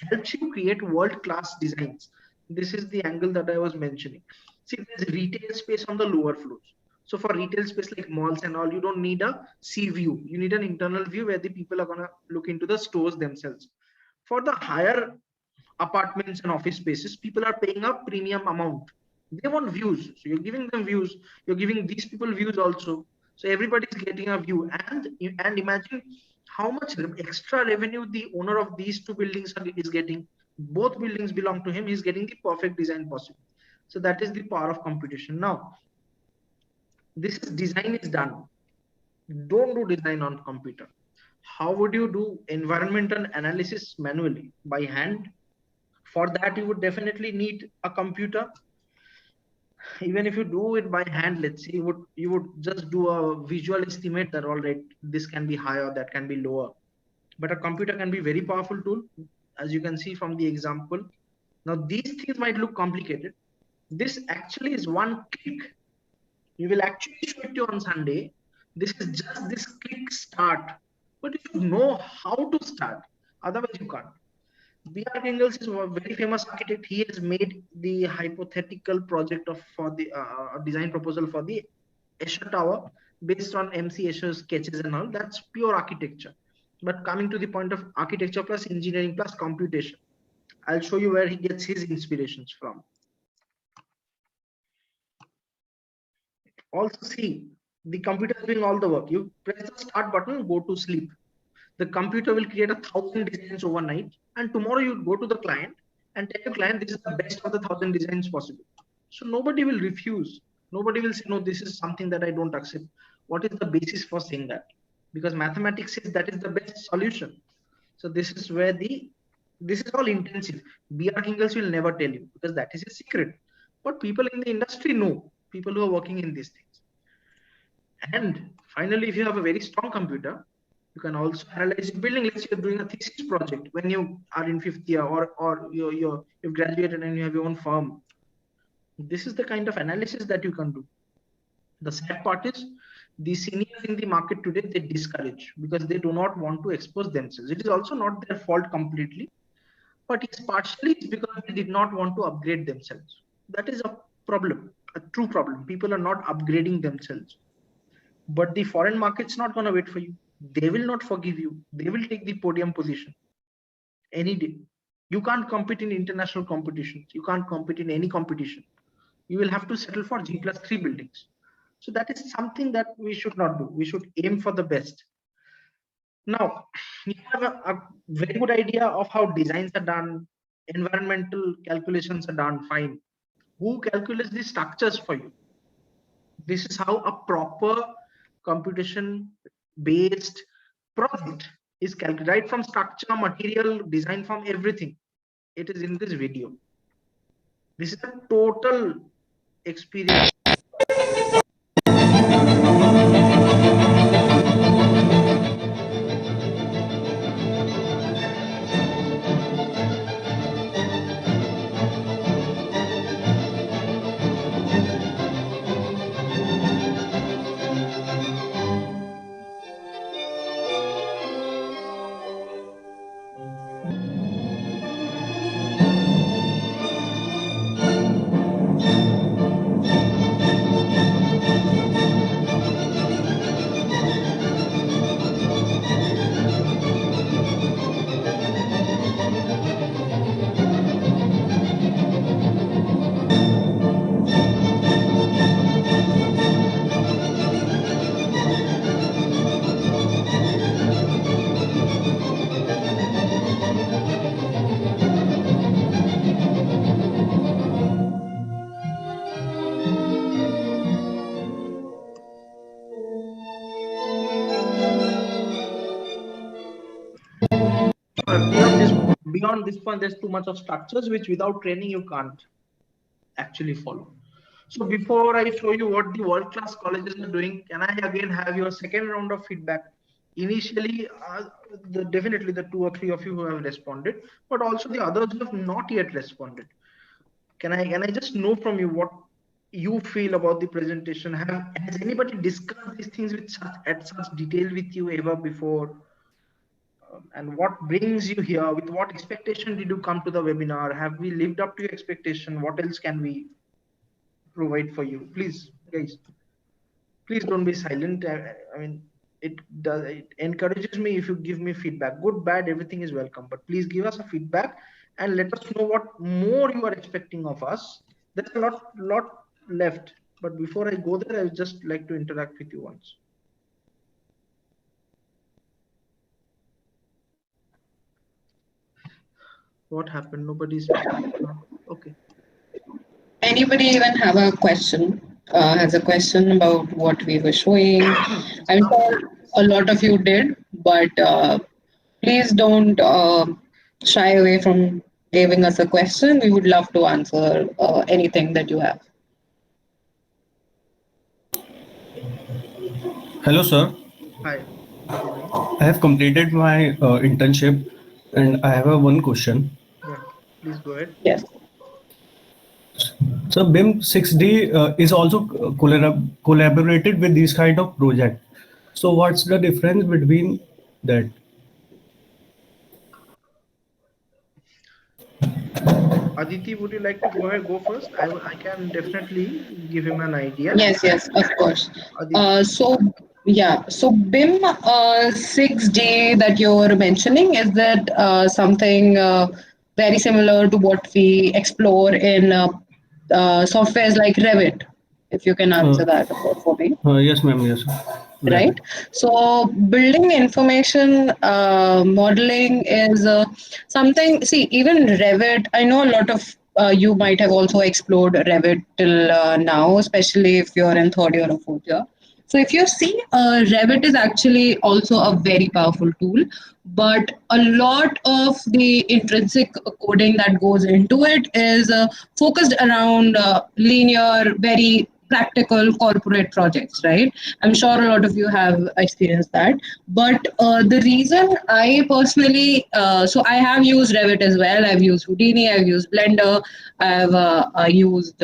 helps you create world-class designs. This is the angle that I was mentioning. See, there's retail space on the lower floors. So for retail space like malls and all, you don't need a sea view. You need an internal view where the people are going to look into the stores themselves. For the higher apartments and office spaces, people are paying a premium amount. They want views. So you're giving them views. You're giving these people views also. So everybody's getting a view. And imagine how much extra revenue the owner of these two buildings is getting. Both buildings belong to him. He's getting the perfect design possible. So that is the power of computation. Now, this design is done. Don't do design on computer. How would you do environmental analysis manually? By hand? For that, you would definitely need a computer. Even if you do it by hand, let's say you would just do a visual estimate that all right, this can be higher, that can be lower. But a computer can be very powerful tool, as you can see from the example. Now these things might look complicated. This actually is one click. You will actually show it to you on Sunday. This is just this click start. But you should know how to start. Otherwise, you can't. B.R. Engels is a very famous architect. He has made the hypothetical project for the design proposal for the Escher Tower based on MC Escher's sketches and all. That's pure architecture. But coming to the point of architecture plus engineering plus computation, I'll show you where he gets his inspirations from. Also see, the computer is doing all the work. You press the start button, go to sleep. The computer will create 1,000 designs overnight, and tomorrow you go to the client and tell your client this is the best of the 1,000 designs possible. So nobody will refuse. Nobody will say, no, this is something that I don't accept. What is the basis for saying that? Because mathematics says that is the best solution. So this is where this is all intensive. B.R. Engels will never tell you because that is a secret. But people in the industry know, people who are working in these things. And finally, if you have a very strong computer, you can also analyze your building. Let's say you're doing a thesis project when you are in 5th year or you've graduated and you have your own firm. This is the kind of analysis that you can do. The sad part is the seniors in the market today, they discourage because they do not want to expose themselves. It is also not their fault completely, but it's partially because they did not want to upgrade themselves. That is a problem, a true problem. People are not upgrading themselves. But the foreign market's not going to wait for you. They will not forgive you. They will take the podium position any day. You can't compete in international competitions. You can't compete in any competition. You will have to settle for G+3 buildings. So that is something that we should not do. We should aim for the best. Now, you have a very good idea of how designs are done, environmental calculations are done, fine. Who calculates the structures for you? This is how a proper computation based project is calculated, right from structure, material, design, from everything. It is in this video. This is a total experience. Beyond this point, there's too much of structures which without training you can't actually follow. So before I show you what the world-class colleges are doing, can I again have your second round of feedback? Initially, definitely the 2 or 3 of you who have responded, but also the others who have not yet responded. Can I just know from you what you feel about the presentation? Has anybody discussed these things at such detail with you ever before? And what brings you here? With what expectation did you come to the webinar? Have we lived up to your expectation? What else can we provide for you? Please, guys, please don't be silent. I mean, it encourages me if you give me feedback. Good, bad, everything is welcome. But please give us a feedback and let us know what more you are expecting of us. There's a lot left. But before I go there, I would just like to interact with you once. What happened? Nobody's okay. Anybody even have a question? Has a question about what we were showing? I'm sure a lot of you did, but please don't shy away from giving us a question. We would love to answer anything that you have. Hello, sir. Hi. I have completed my internship and I have one question. Yeah, please go ahead. Yes. So BIM 6D is also collaborated with this kind of project. So what's the difference between that? Aditi, would you like to go first? I can definitely give him an idea. Yes, of course. Aditi. So yeah, so BIM 6D that you're mentioning, is that something very similar to what we explore in softwares like Revit? If you can Uh, answer that for me. yes, ma'am. Yes, Right. Rabbit. So building information modeling is something. See, even Revit, I know a lot of you might have also explored Revit till now, especially if you're in third year or fourth year. So if you see, Revit is actually also a very powerful tool, but a lot of the intrinsic coding that goes into it is focused around linear, very practical corporate projects, right? I'm sure a lot of you have experienced that. But the reason I personally, so I have used Revit as well. I've used Houdini, I've used Blender, I've used,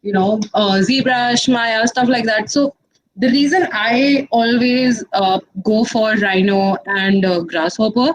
ZBrush, Maya, stuff like that. So the reason I always go for Rhino and Grasshopper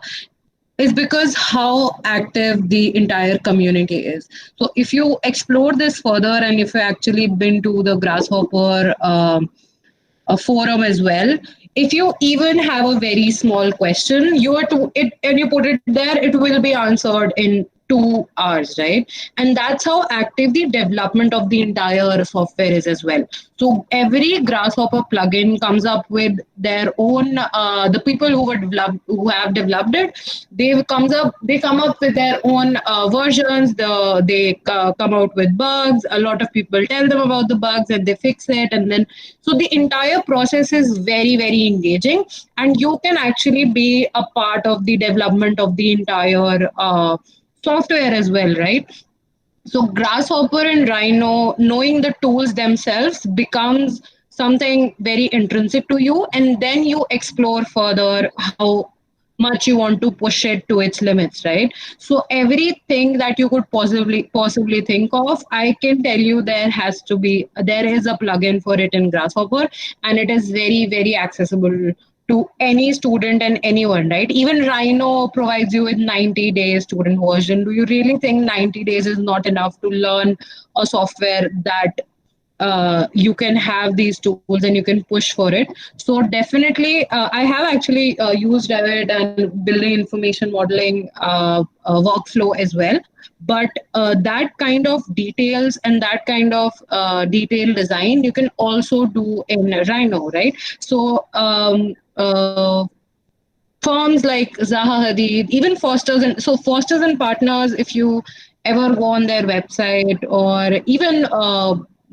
is because how active the entire community is. So if you explore this further, and if you actually been to the Grasshopper a forum as well, if you even have a very small question, you are to it and you put it there, it will be answered in 2 hours, right? And that's how active the development of the entire software is as well. So every Grasshopper plugin comes up with their own the people who have developed it, they come up with their own versions. They come out with bugs. A lot of people tell them about the bugs and they fix it, and then so the entire process is very very engaging, and you can actually be a part of the development of the entire software as well, right? So Grasshopper and Rhino, knowing the tools themselves becomes something very intrinsic to you, and then you explore further how much you want to push it to its limits, right? So everything that you could possibly think of, I can tell you there is a plugin for it in Grasshopper, and it is very very accessible to any student and anyone, right? Even Rhino provides you with 90 days student version. Do you really think 90 days is not enough to learn a software that you can have these tools and you can push for it? So definitely, I have actually used Revit and building information modeling workflow as well. But that kind of details and that kind of detailed design you can also do in Rhino, right? So firms like Zaha, Hadid, even Fosters and Partners, if you ever go on their website, or even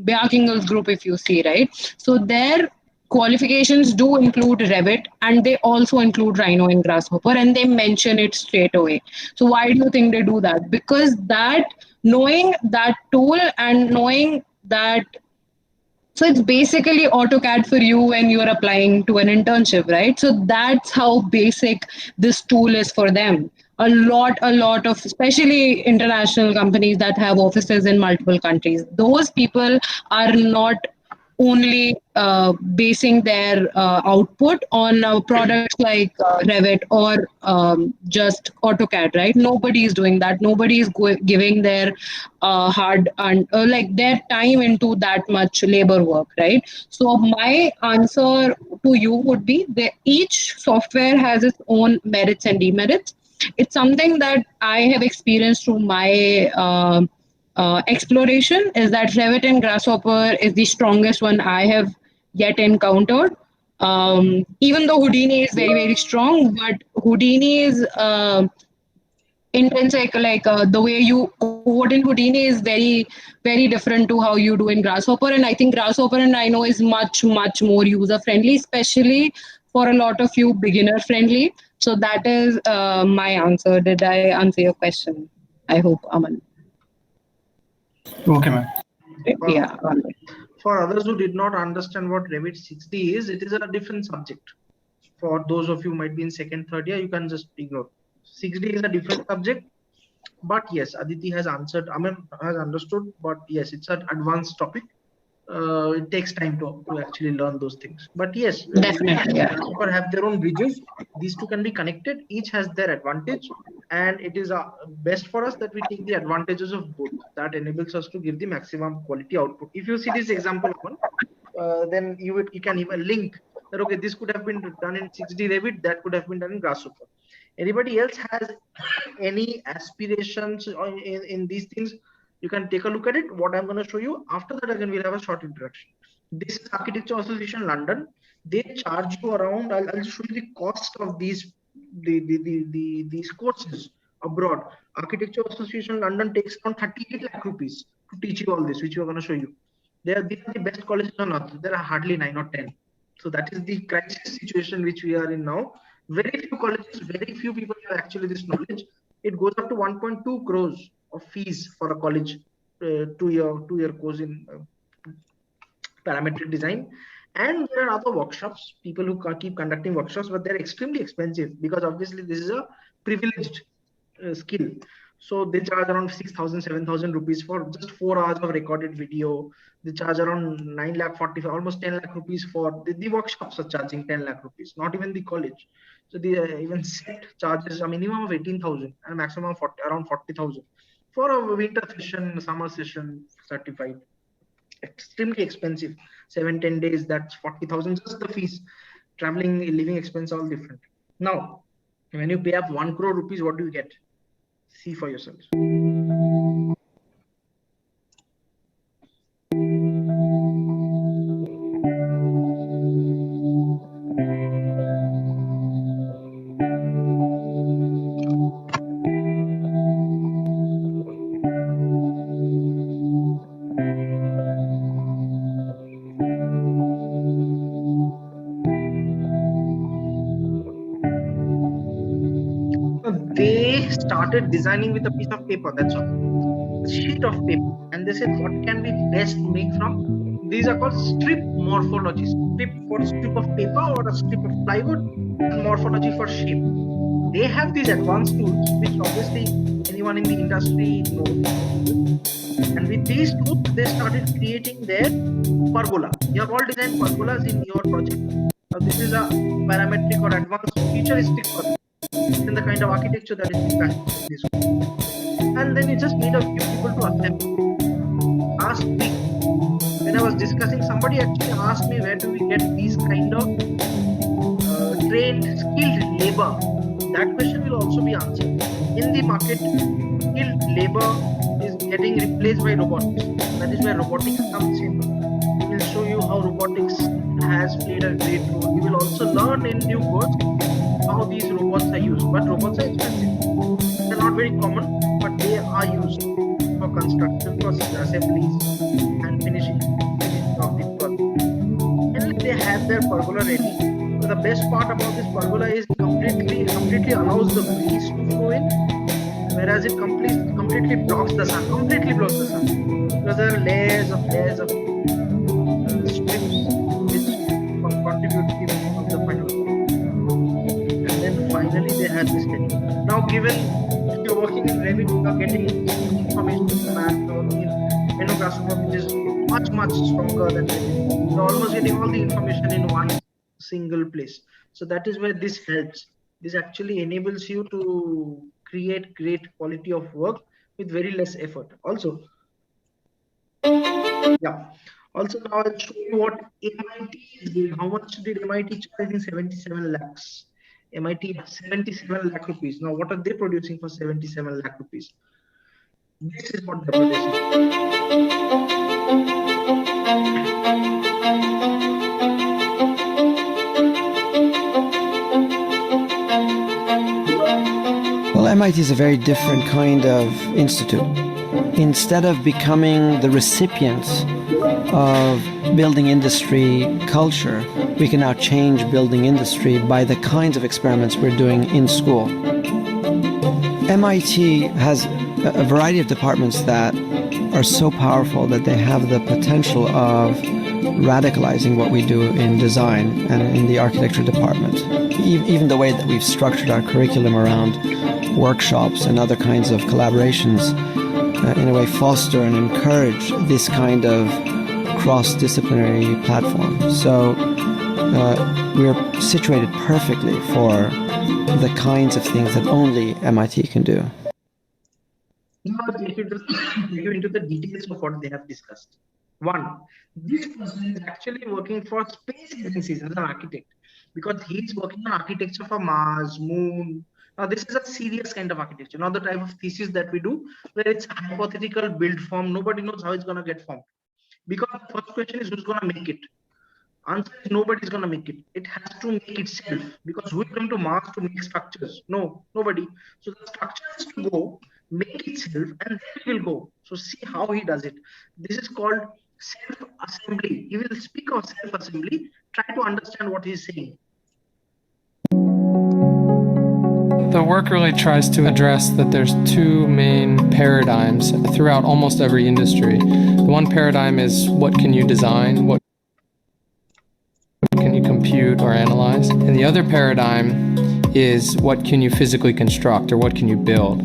Byakingal's group, if you see, right? So their qualifications do include Revit, and they also include Rhino and Grasshopper, and they mention it straight away. So why do you think they do that? Because that knowing that tool and knowing that, so it's basically AutoCAD for you when you're applying to an internship, right? So that's how basic this tool is for them. A lot of, especially international companies that have offices in multiple countries, those people are not only basing their output on products like Revit or just AutoCAD, right? Nobody is doing that. Nobody is giving their hard and like their time into that much labor work, right? So my answer to you would be that each software has its own merits and demerits. It's something that I have experienced through my exploration, is that Revit and Grasshopper is the strongest one I have yet encountered. Even though Houdini is very, very strong, but Houdini is intrinsic, like the way you code in Houdini is very, very different to how you do in Grasshopper. And I think Grasshopper and Rhino is much, much more user friendly, especially for a lot of you beginner friendly. So that is my answer. Did I answer your question? I hope, Aman. Okay, ma'am. For, Yeah. for others who did not understand what Revit 6D is, it is a different subject. For those of you who might be in second, third year, you can just ignore. 6D is a different subject. But yes, Aditi has answered, Aman has understood, but yes, it's an advanced topic. it takes time to actually learn those things. But yes, Definitely, yeah. developer have their own bridges. These two can be connected. Each has their advantage, and it is best for us that we take the advantages of both. That enables us to give the maximum quality output. If you see this example one, then you can even link that okay, this could have been done in 6D Revit, that could have been done in Grasshopper. Anybody else has any aspirations in these things? You can take a look at it. What I'm going to show you after that, again, we'll have a short introduction. This is Architecture Association London. They charge you around. I'll show you the cost of these these courses abroad. Architecture Association London takes around 38 lakh rupees to teach you all this, which we're going to show you. These are the best colleges on earth. There are hardly 9 or 10. So that is the crisis situation which we are in now. Very few colleges, very few people have actually this knowledge. It goes up to 1.2 crores of fees for a college, 2-year course in parametric design. And there are other workshops, people who keep conducting workshops, but they're extremely expensive because obviously this is a privileged skill. So they charge around 6,000, 7,000 rupees for just 4 hours of recorded video. They charge around 9 lakh 40, almost 10 lakh rupees for the workshops are charging 10 lakh rupees, not even the college. So the even set charges a minimum of 18,000 and a maximum of around 40,000 for a winter session, summer session certified. Extremely expensive. 7-10 days, that's 40,000 just the fees. Traveling, living expense, all different. Now, when you pay up 1 crore rupees, what do you get? See for yourselves. They started designing with a piece of paper, that's all. A sheet of paper. And they said, what can we best make from? These are called strip morphologies. Strip for strip of paper or a strip of plywood, and morphology for shape. They have these advanced tools, which obviously anyone in the industry knows. And with these tools, they started creating their pergola. You have all designed pergolas in your project. Now, this is a parametric or advanced futuristic pergola in the kind of architecture that is practiced. And then you just need a few people to assemble. Last week, when I was discussing, somebody actually asked me where do we get these kind of trained, skilled labor. That question will also be answered. In the market, skilled labor is getting replaced by robotics. That is where robotics comes in. We will show you how robotics has played a great role. We will also learn in due course how these robots are used. But robots are expensive. They're not very common, but they are used for construction, for assemblies, and finishing of the pergola. And they have their pergola ready. So the best part about this pergola is completely allows the breeze to flow in, whereas it completely blocks the sun. Because there are layers of strips which contribute to the final product. And then finally they have this technique. Now, given if you're working in Revit, you are getting information from math, you're working in Grasshopper, which is much stronger than Revit. You're almost getting all the information in one single place. So that is where this helps. This actually enables you to create great quality of work with very less effort. Also, yeah. Also, now I'll show you what MIT is doing. How much did MIT charge in 77 lakhs? MIT 77 lakh rupees. Now, what are they producing for 77 lakh rupees? This is what they're producing. Well, MIT is a very different kind of institute. Instead of becoming the recipients of building industry culture, we can now change building industry by the kinds of experiments we're doing in school. MIT has a variety of departments that are so powerful that they have the potential of radicalizing what we do in design and in the architecture department. Even the way that we've structured our curriculum around workshops and other kinds of collaborations in a way foster and encourage this kind of cross-disciplinary platform. So we're situated perfectly for the kinds of things that only MIT can do. Now, if you just go into the details of what they have discussed. One, this person is actually working for space agencies as an architect because he's working on architecture for Mars, Moon. Now, this is a serious kind of architecture, not the type of thesis that we do where it's a hypothetical build form. Nobody knows how it's going to get formed. Because the first question is who's going to make it? Answer is nobody's going to make it. It has to make itself because who's going to Mars to make structures? No, nobody. So the structure has to go, make itself, and then it will go. So see how he does it. This is called self-assembly. He will speak of self-assembly. Try to understand what he's saying. The work really tries to address that there's two main paradigms throughout almost every industry. The one paradigm is what can you design, what can you compute or analyze, and the other paradigm is what can you physically construct or what can you build.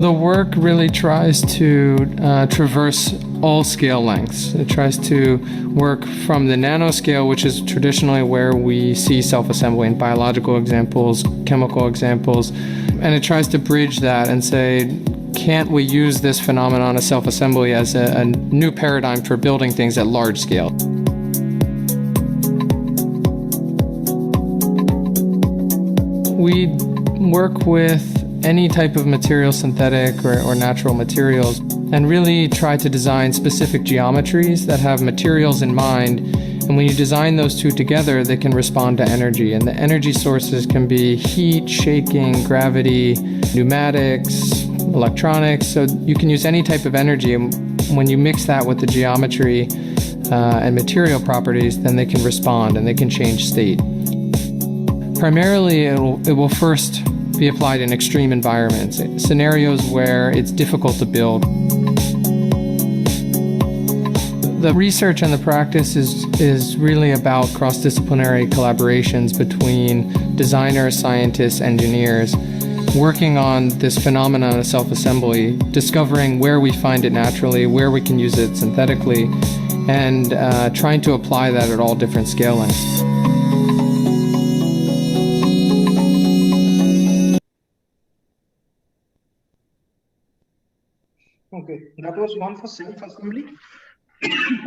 The work really tries to traverse all scale lengths. It tries to work from the nanoscale, which is traditionally where we see self-assembly in biological examples, chemical examples, and it tries to bridge that and say, can't we use this phenomenon of self-assembly as a new paradigm for building things at large scale? We work with any type of material, synthetic or natural materials, and really try to design specific geometries that have materials in mind. And when you design those two together, they can respond to energy. And the energy sources can be heat, shaking, gravity, pneumatics, electronics. So you can use any type of energy. And when you mix that with the geometry and material properties, then they can respond and they can change state. Primarily, it will first be applied in extreme environments, scenarios where it's difficult to build. The research and the practice is really about cross-disciplinary collaborations between designers, scientists, engineers, working on this phenomenon of self-assembly, discovering where we find it naturally, where we can use it synthetically, and trying to apply that at all different scale lengths. Okay, that was one for self-assembly.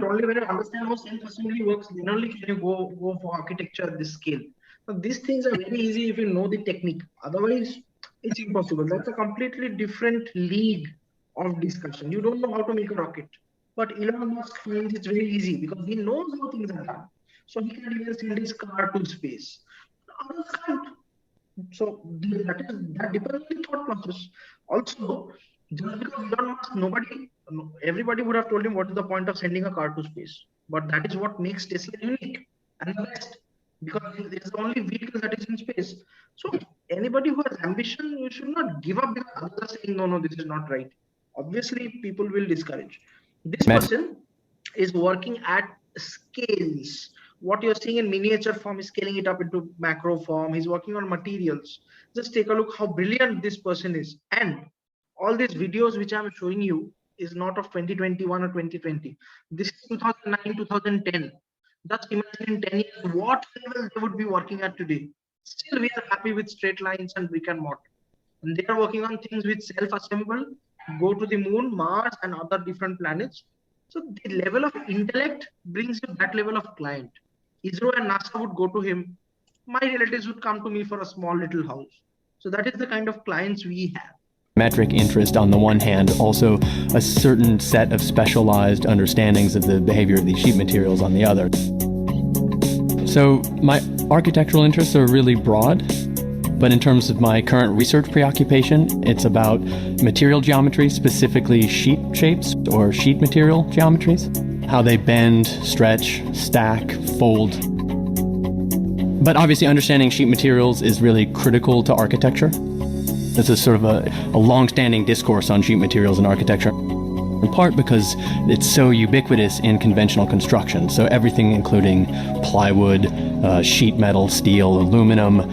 Only when you understand how self-assembly works, then only can you go for architecture at this scale. Now, these things are very easy if you know the technique. Otherwise, it's impossible. That's a completely different league of discussion. You don't know how to make a rocket. But Elon Musk finds it's very easy because he knows how things are done. So he can even send his car to space. Others can't. So that depends on the thought process. Also, just because Elon Musk, everybody would have told him what is the point of sending a car to space. But that is what makes Tesla unique and the best, because it is the only vehicle that is in space. So anybody who has ambition, you should not give up because others are saying, no, this is not right. Obviously, people will discourage. This person is working at scales. What you're seeing in miniature form is scaling it up into macro form. He's working on materials. Just take a look how brilliant this person is. And all these videos which I'm showing you is not of 2021 or 2020. This is 2009, 2010. Just imagine in 10 years what level they would be working at today. Still, we are happy with straight lines and brick and mortar. And they are working on things which self-assemble, go to the moon, Mars, and other different planets. So the level of intellect brings you that level of client. ISRO and NASA would go to him. My relatives would come to me for a small little house. So that is the kind of clients we have. Metric interest on the one hand, also a certain set of specialized understandings of the behavior of these sheet materials on the other. So my architectural interests are really broad, but in terms of my current research preoccupation, it's about material geometry, specifically sheet shapes or sheet material geometries, how they bend, stretch, stack, fold. But obviously understanding sheet materials is really critical to architecture. This is sort of a long-standing discourse on sheet materials in architecture, in part because it's so ubiquitous in conventional construction. So everything including plywood, sheet metal, steel, aluminum,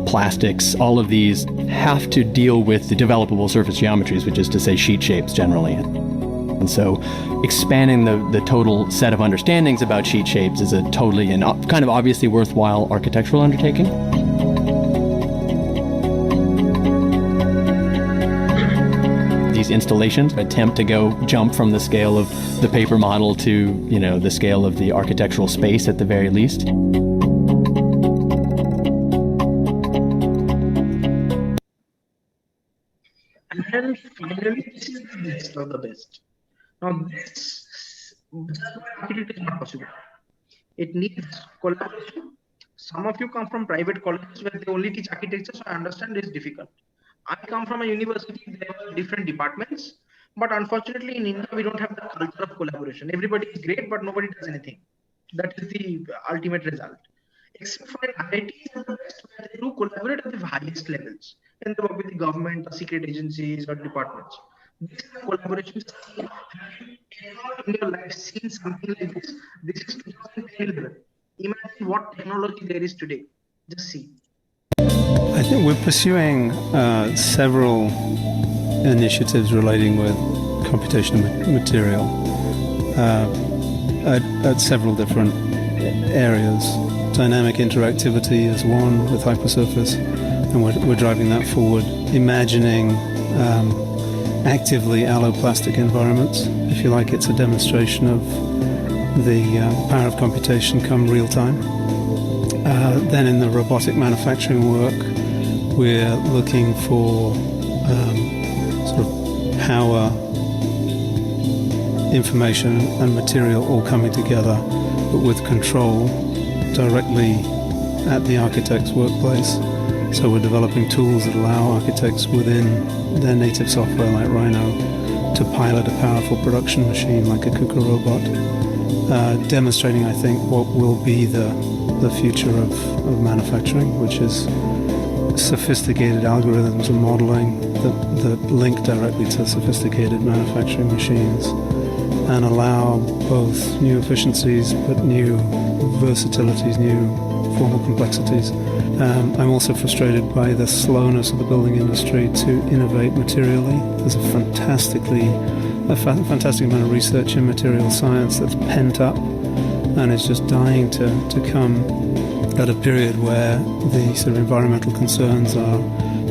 plastics, all of these have to deal with the developable surface geometries, which is to say sheet shapes generally. And so expanding the total set of understandings about sheet shapes is a totally and kind of obviously worthwhile architectural undertaking. These installations attempt to jump from the scale of the paper model to, the scale of the architectural space at the very least. And finally, this is the best of the best. Now, this architect is not possible. It needs collaboration. Some of you come from private colleges where they only teach architecture, so I understand it's difficult. I come from a university, there were different departments, but unfortunately in India, we don't have the culture of collaboration. Everybody is great, but nobody does anything. That is the ultimate result. Except for IIT, where they do collaborate at the highest levels, and they work with the government, or secret agencies, or departments. This collaboration in your life seen something like this. This is 2010. Imagine what technology there is today. Just see. I think we're pursuing several initiatives relating with computational material at several different areas. Dynamic interactivity is one with Hypersurface, and we're driving that forward. Imagining actively alloplastic environments. If you like, it's a demonstration of the power of computation come real time. Then in the robotic manufacturing work, we're looking for sort of power, information and material all coming together, but with control directly at the architect's workplace. So we're developing tools that allow architects within their native software like Rhino to pilot a powerful production machine like a KUKA robot, demonstrating, I think, what will be the future of manufacturing, which is sophisticated algorithms and modeling that link directly to sophisticated manufacturing machines and allow both new efficiencies but new versatilities, new formal complexities. I'm also frustrated by the slowness of the building industry to innovate materially. There's a fantastic amount of research in material science that's pent up and is just dying to come at a period where the sort of environmental concerns are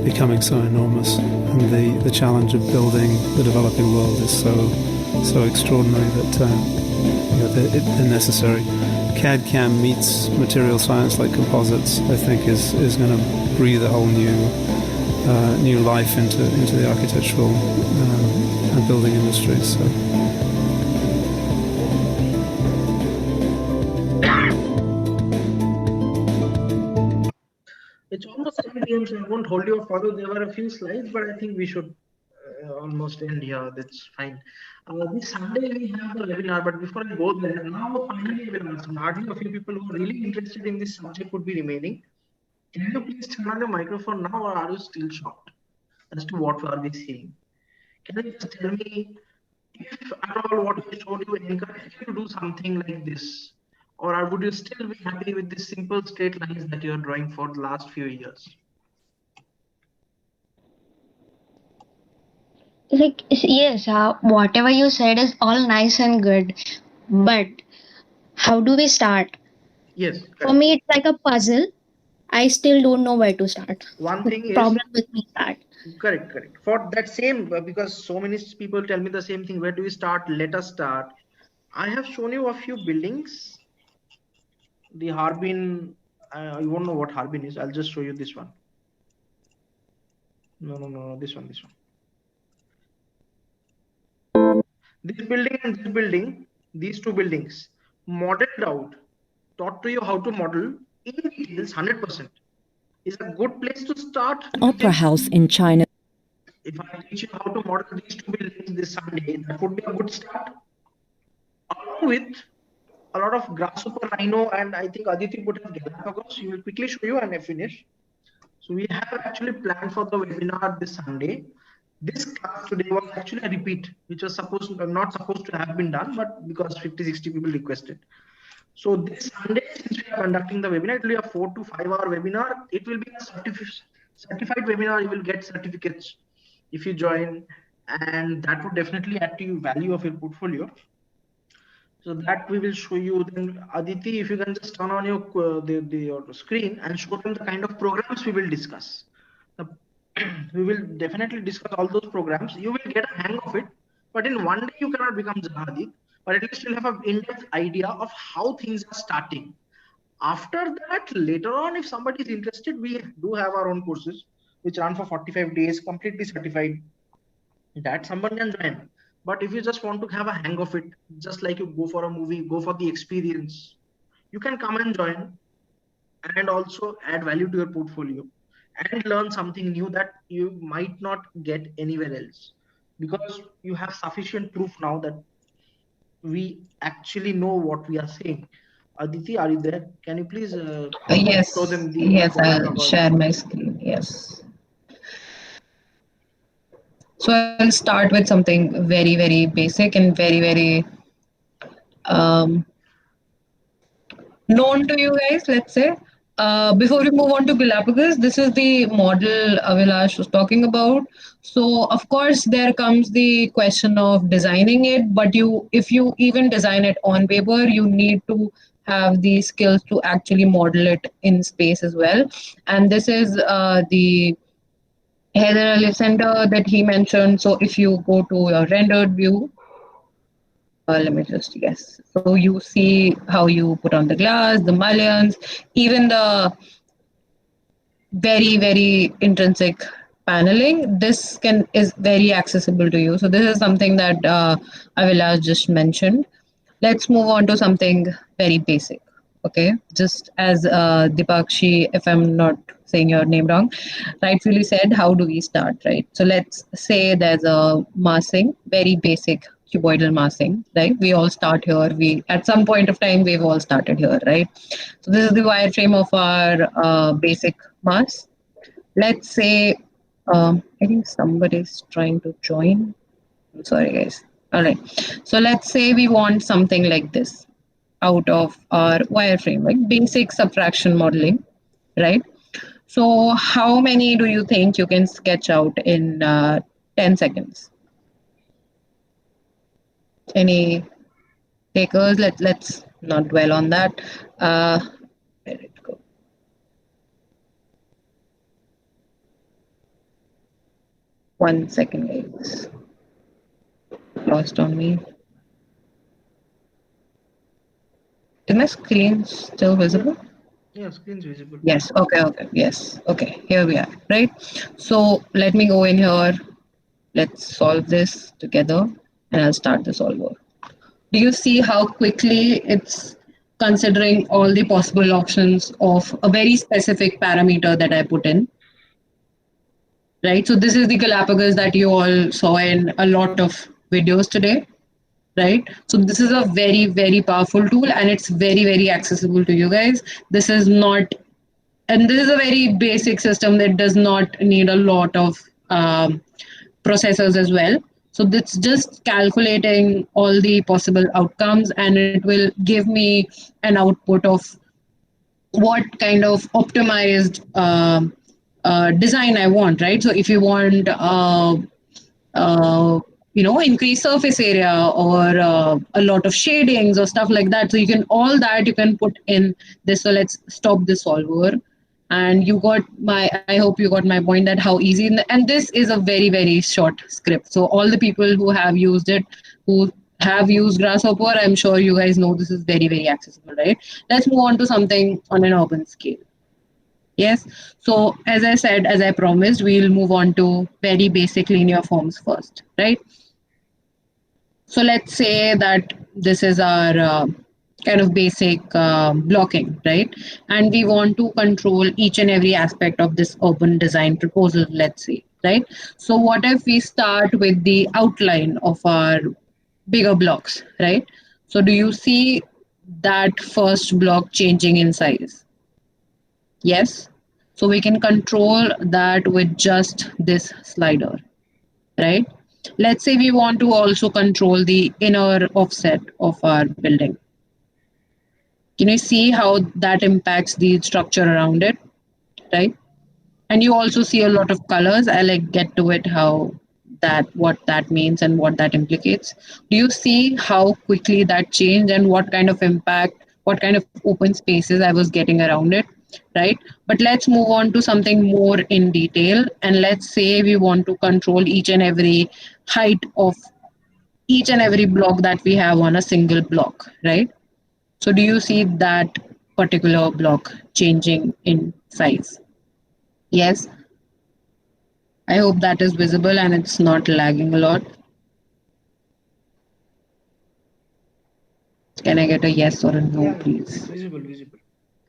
becoming so enormous, and the challenge of building the developing world is so extraordinary that they're necessary. CAD/CAM meets material science like composites, I think, is going to breathe a whole new life into the architectural and building industries. So. It's almost 10 p.m., so I won't hold you further. There were a few slides, but I think we should almost end here. That's fine. This Sunday we have a webinar, but before I go there, now finally hardly a few people who are really interested in this subject would be remaining. Can you please turn on your microphone now, or are you still shocked as to what are we seeing? Can you just tell me if at all what we showed you encourage you to do something like this? Or would you still be happy with the simple straight lines that you're drawing for the last few years? Like, yes, whatever you said is all nice and good, but how do we start? Yes. For me, it's like a puzzle. I still don't know where to start. One thing Problem is with me that. correct. For that same, because so many people tell me the same thing. Where do we start? Let us start. I have shown you a few buildings. The Harbin, you won't know what Harbin is. I'll just show you this one. No, this one. This building and this building, these two buildings, modeled out, taught to you how to model in details 100%. Is a good place to start. Opera house in China. If I teach you how to model these two buildings this Sunday, that would be a good start. Along with a lot of grasshopper, rhino, and I think Aditi put in Galapagos. We will quickly show you and I finish. So we have actually planned for the webinar this Sunday. This class today was actually a repeat, which was not supposed to have been done, but because 50-60 people requested. So this Sunday, since we are conducting the webinar, it will be a 4 to 5 hour webinar. It will be a certified webinar. You will get certificates if you join. and that would definitely add to you value of your portfolio. So that we will show you. Then Aditi, if you can just turn on your screen and show them the kind of programs we will discuss. The, we will definitely discuss all those programs. You will get a hang of it, but in one day you cannot become Zaha, but at least you'll have an in-depth idea of how things are starting. After that, later on, if somebody is interested, we do have our own courses which run for 45 days, completely certified, that someone can join. But if you just want to have a hang of it, just like you go for a movie, go for the experience, you can come and join and also add value to your portfolio and learn something new that you might not get anywhere else, because you have sufficient proof now that we actually know what we are saying. Aditi, are you there? Can you please show Yes, them the yes, what we I'll covered? share my screen. Yes. So I'll start with something very, very basic and very, very um, known to you guys, let's say. Before we move on to Galapagos, this is the model Avilash was talking about. So, of course, there comes the question of designing it, but if you even design it on paper, you need to have the skills to actually model it in space as well. And this is the Heather Relief Center that he mentioned. So, if you go to your rendered view, let me just, yes. So you see how you put on the glass, the mullions, even the very, very intrinsic paneling. This is very accessible to you. So this is something that Avilash just mentioned. Let's move on to something very basic. Okay, just as Dipakshi, if I'm not saying your name wrong, rightfully said, how do we start, right? So let's say there's a massing, very basic cuboidal massing, right? We all start here. We at some point of time we've all started here, right? So this is the wireframe of our basic mass. Let's say, I think somebody's trying to join. I'm sorry, guys. All right. So let's say we want something like this out of our wireframe, like basic subtraction modeling, right? So how many do you think you can sketch out in 10 seconds? Any takers? Let's not dwell on that. Where did it go? One second, guys. Lost on me. Is my screen still visible? Yeah, screen's visible. Yes. Okay. Okay. Yes. Okay. Here we are. Right. So let me go in here. Let's solve this together, and I'll start the solver. Do you see how quickly it's considering all the possible options of a very specific parameter that I put in? Right. So this is the Galapagos that you all saw in a lot of videos today. Right. So this is a very, very powerful tool, and it's very, very accessible to you guys. This is not, and this is a very basic system that does not need a lot of processors as well. So that's just calculating all the possible outcomes, and it will give me an output of what kind of optimized design I want, right? So if you want increase surface area or a lot of shadings or stuff like that, so you can all that you can put in this. So let's stop this solver, and you got my, I hope you got my point that how easy, and this is a very, very short script. So all the people who have used it, who have used Grasshopper, I'm sure you guys know this is very, very accessible, right? Let's move on to something on an urban scale. Yes. So as I said, as I promised, we'll move on to very basic linear forms first, right? So let's say that this is our kind of basic blocking, right? And we want to control each and every aspect of this urban design proposal, let's say, right? So what if we start with the outline of our bigger blocks, right? So do you see that first block changing in size? Yes. So we can control that with just this slider, right? Let's say we want to also control the inner offset of our building. Can you see how that impacts the structure around it, right? And you also see a lot of colors. I'll get to it how what that means and what that implicates? Do you see how quickly that changed and what kind of impact, what kind of open spaces I was getting around it, right? But let's move on to something more in detail, and let's say we want to control each and every height of each and every block that we have on a single block, right? So do you see that particular block changing in size? Yes. I hope that is visible and it's not lagging a lot. Can I get a yes or a no, Yeah, please? it's visible, visible.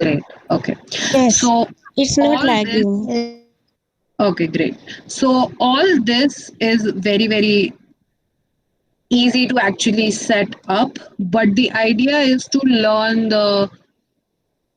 Great. Okay. Yes, So it's not all this, lagging. okay, great. So all this is very, very easy to actually set up, but the idea is to learn the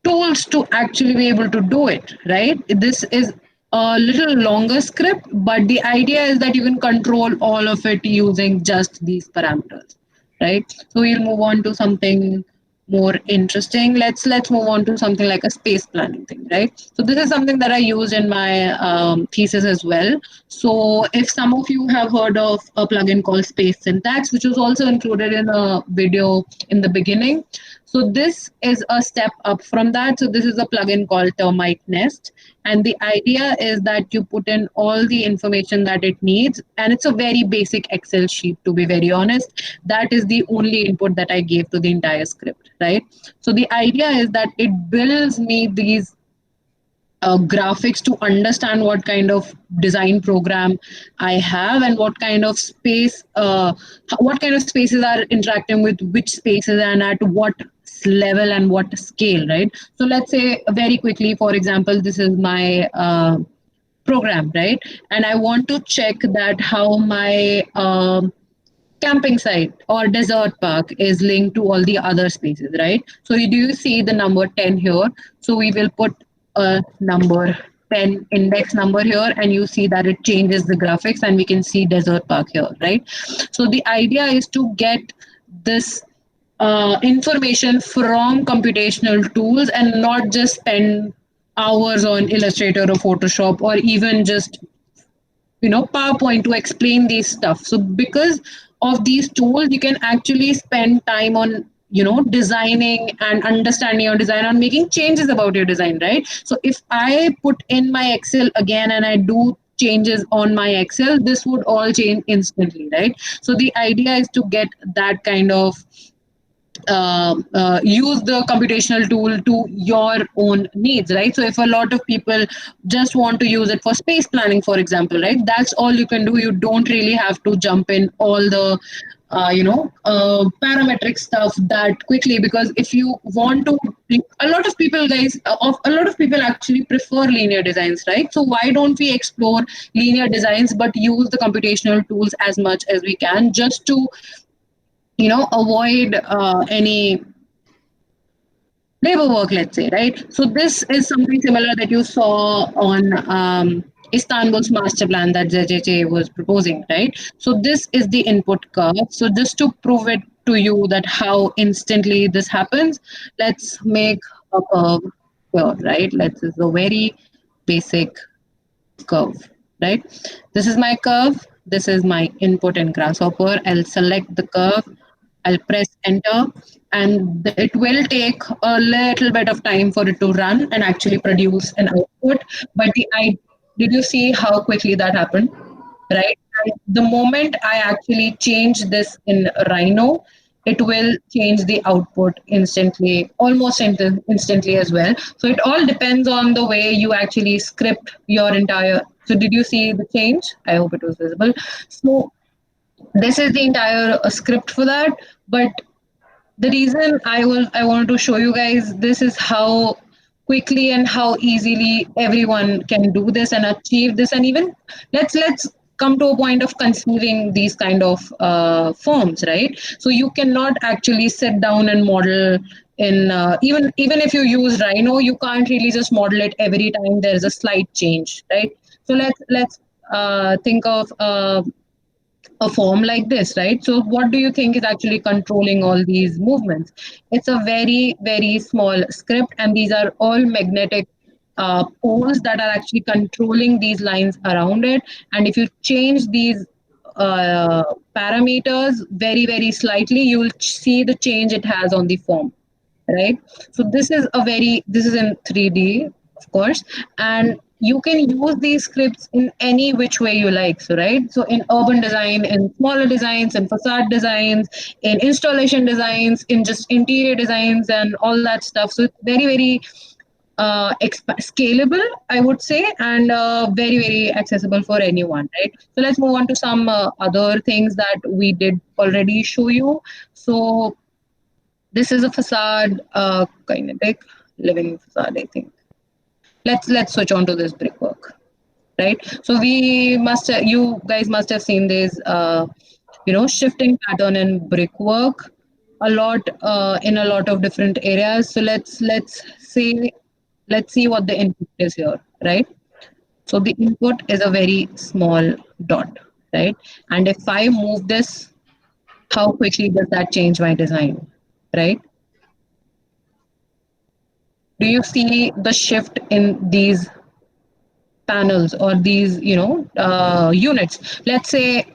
tools to actually be able to do it, right? This is a little longer script, but the idea is that you can control all of it using just these parameters, right? So we'll move on to something more interesting. Let's move on to something like a space planning thing, right? So this is something that I used in my thesis as well. So if some of you have heard of a plugin called Space Syntax, which was also included in a video in the beginning, so this is a step up from that. So this is a plugin called Termite Nest. And the idea is that you put in all the information that it needs. And it's a very basic Excel sheet, to be very honest. That is the only input that I gave to the entire script, right? So the idea is that it builds me these graphics to understand what kind of design program I have and what kind of spaces are interacting with which spaces and at what level and what scale, right? So let's say very quickly, for example, this is my program, right? And I want to check that how my camping site or desert park is linked to all the other spaces, right? So do you see the number 10 here? So we will put a number 10 index number here, and you see that it changes the graphics and we can see desert park here, right? So the idea is to get this information from computational tools and not just spend hours on Illustrator or Photoshop or even just PowerPoint to explain these stuff. So because of these tools you can actually spend time on designing and understanding your design and making changes about your design, right? So if I put in my Excel again and I do changes on my Excel, this would all change instantly, right? So the idea is to get that kind of use the computational tool to your own needs, right? So if a lot of people just want to use it for space planning, for example, right, that's all you can do. You don't really have to jump in all the parametric stuff that quickly, because if you want to, a lot of people actually prefer linear designs, right? So why don't we explore linear designs but use the computational tools as much as we can, just to avoid any labor work, let's say, right? So this is something similar that you saw on Istanbul's master plan that JJJ was proposing, right? So this is the input curve. So just to prove it to you that how instantly this happens, let's make a curve here, right? Let's is a very basic curve, right? This is my curve. This is my input in Grasshopper. I'll select the curve. I'll press enter, and it will take a little bit of time for it to run and actually produce an output. But did you see how quickly that happened? Right? And the moment I actually change this in Rhino, it will change the output instantly, almost instantly as well. So it all depends on the way you actually script your entire. So did you see the change? I hope it was visible. So this is the entire script for that. But the reason I wanted to show you guys this is how quickly and how easily everyone can do this and achieve this, and even let's come to a point of conceiving these kind of forms, right? So you cannot actually sit down and model in even if you use Rhino, you can't really just model it every time there is a slight change, right? So let's think of a form like this, right? So what do you think is actually controlling all these movements? It's a very, very small script, and these are all magnetic poles that are actually controlling these lines around it. And if you change these parameters very slightly, you will see the change it has on the form, right? So this is in 3D, of course, and you can use these scripts in any which way you like. So right, so in urban design, in smaller designs, in facade designs, in installation designs, in just interior designs and all that stuff. So it's very scalable, I would say, and very accessible for anyone, right? So let's move on to some other things that we did already show you. So this is a facade, kinetic living facade, I think. Let's switch on to this brickwork, right? So you guys must have seen this, shifting pattern in brickwork a lot, in a lot of different areas. So let's see what the input is here, right? So the input is a very small dot, right? And if I move this, how quickly does that change my design, right? Do you see the shift in these panels or these units? Let's say